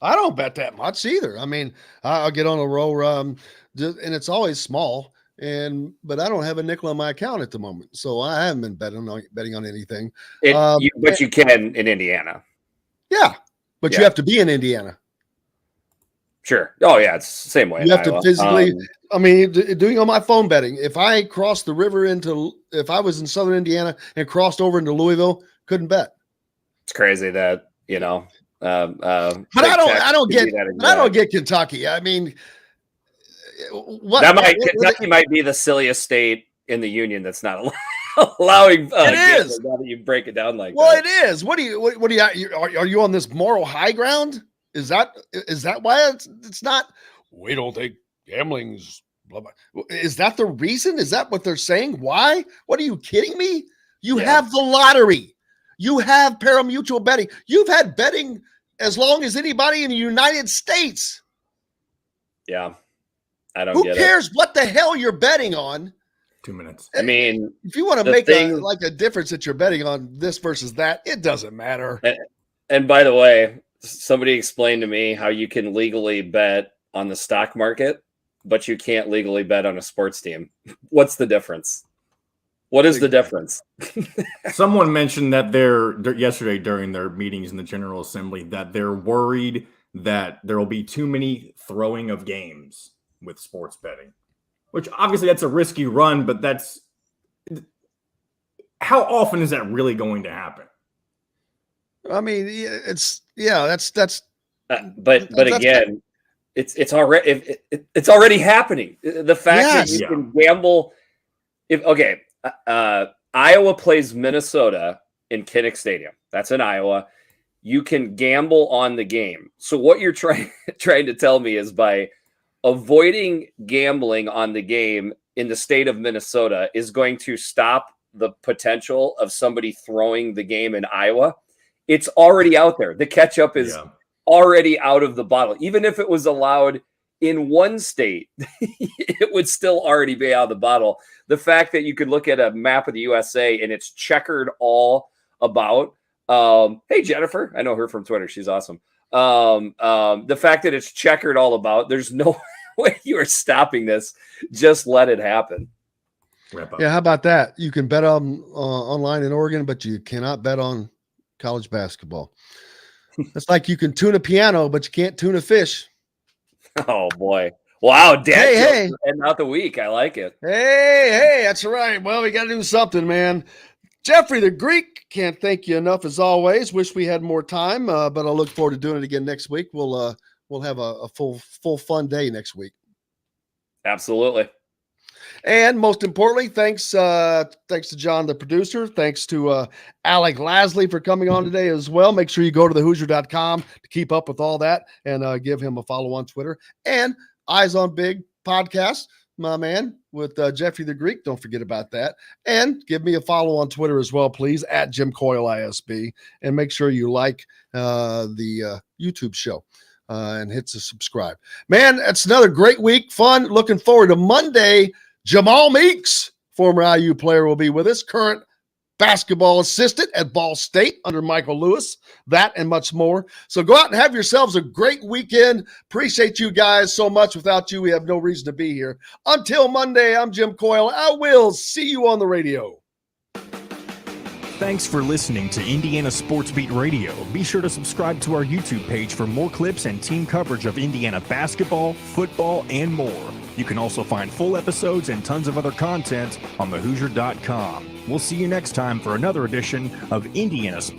I don't bet that much either. I mean, I'll get on a roll, and it's always small. But I don't have a nickel on my account at the moment, so I haven't been betting on anything. But you can in Indiana. Yeah, but you have to be in Indiana. Sure. Oh yeah, it's the same way. You have to physically. I mean, doing on my phone betting. If I crossed the river if I was in Southern Indiana and crossed over into Louisville, couldn't bet. It's crazy that but I don't get Kentucky. I mean, Kentucky might be the silliest state in the union that's not allowing. It is. Now that you break it down like that. It is. What do you? Are you on this moral high ground? Is that why it's not? We don't think gambling's blah blah. Is that the reason? Is that what they're saying? Why? What are you kidding me? You have the lottery. You have parimutuel betting. You've had betting as long as anybody in the United States. Yeah. I don't Who get cares what the hell you're betting on? 2 minutes. I mean, if you want to make a difference that you're betting on this versus that, it doesn't matter. And by the way, somebody explained to me how you can legally bet on the stock market, but you can't legally bet on a sports team. What's the difference? What is the difference? Someone mentioned that yesterday during their meetings in the General Assembly that they're worried that there will be too many throwing of games with sports betting, which obviously that's a risky run, but how often is that really going to happen? I mean, it's again, it's already happening. The fact that you can gamble. Iowa plays Minnesota in Kinnick Stadium. That's in Iowa. you can gamble on the game. So what you're trying to tell me is by avoiding gambling on the game in the state of Minnesota is going to stop the potential of somebody throwing the game in Iowa. It's already out there. The ketchup is already out of the bottle. Even if it was allowed in one state, it would still already be out of the bottle. The fact that you could look at a map of the USA and it's checkered all about. Hey, Jennifer, I know her from Twitter. She's awesome. The fact that it's checkered all about, there's no way you are stopping this. Just let it happen. Yeah, how about that? You can bet on online in Oregon, but you cannot bet on college basketball. It's like you can tune a piano, but you can't tune a fish. Oh boy! Wow, Dad, hey, and not the week. I like it. Hey, that's right. Well, we got to do something, man. Jeffrey the Greek, can't thank you enough as always. Wish we had more time, but I look forward to doing it again next week. We'll have a full fun day next week. Absolutely. And most importantly, thanks to John, the producer. Thanks to Alec Lasley for coming on today as well. Make sure you go to thehoosier.com to keep up with all that and give him a follow on Twitter. And Eyes on Big podcast, my man, with Jeffrey the Greek. Don't forget about that. And give me a follow on Twitter as well, please, at Jim Coyle ISB. And make sure you like the YouTube show and hit the subscribe. Man, it's another great week. Fun. Looking forward to Monday. Jamal Meeks, former IU player, will be with us. Current basketball assistant at Ball State under Michael Lewis. That and much more. So go out and have yourselves a great weekend. Appreciate you guys so much. Without you, we have no reason to be here. Until Monday, I'm Jim Coyle. I will see you on the radio. Thanks for listening to Indiana Sports Beat Radio. Be sure to subscribe to our YouTube page for more clips and team coverage of Indiana basketball, football, and more. You can also find full episodes and tons of other content on thehoosier.com. We'll see you next time for another edition of Indiana Sports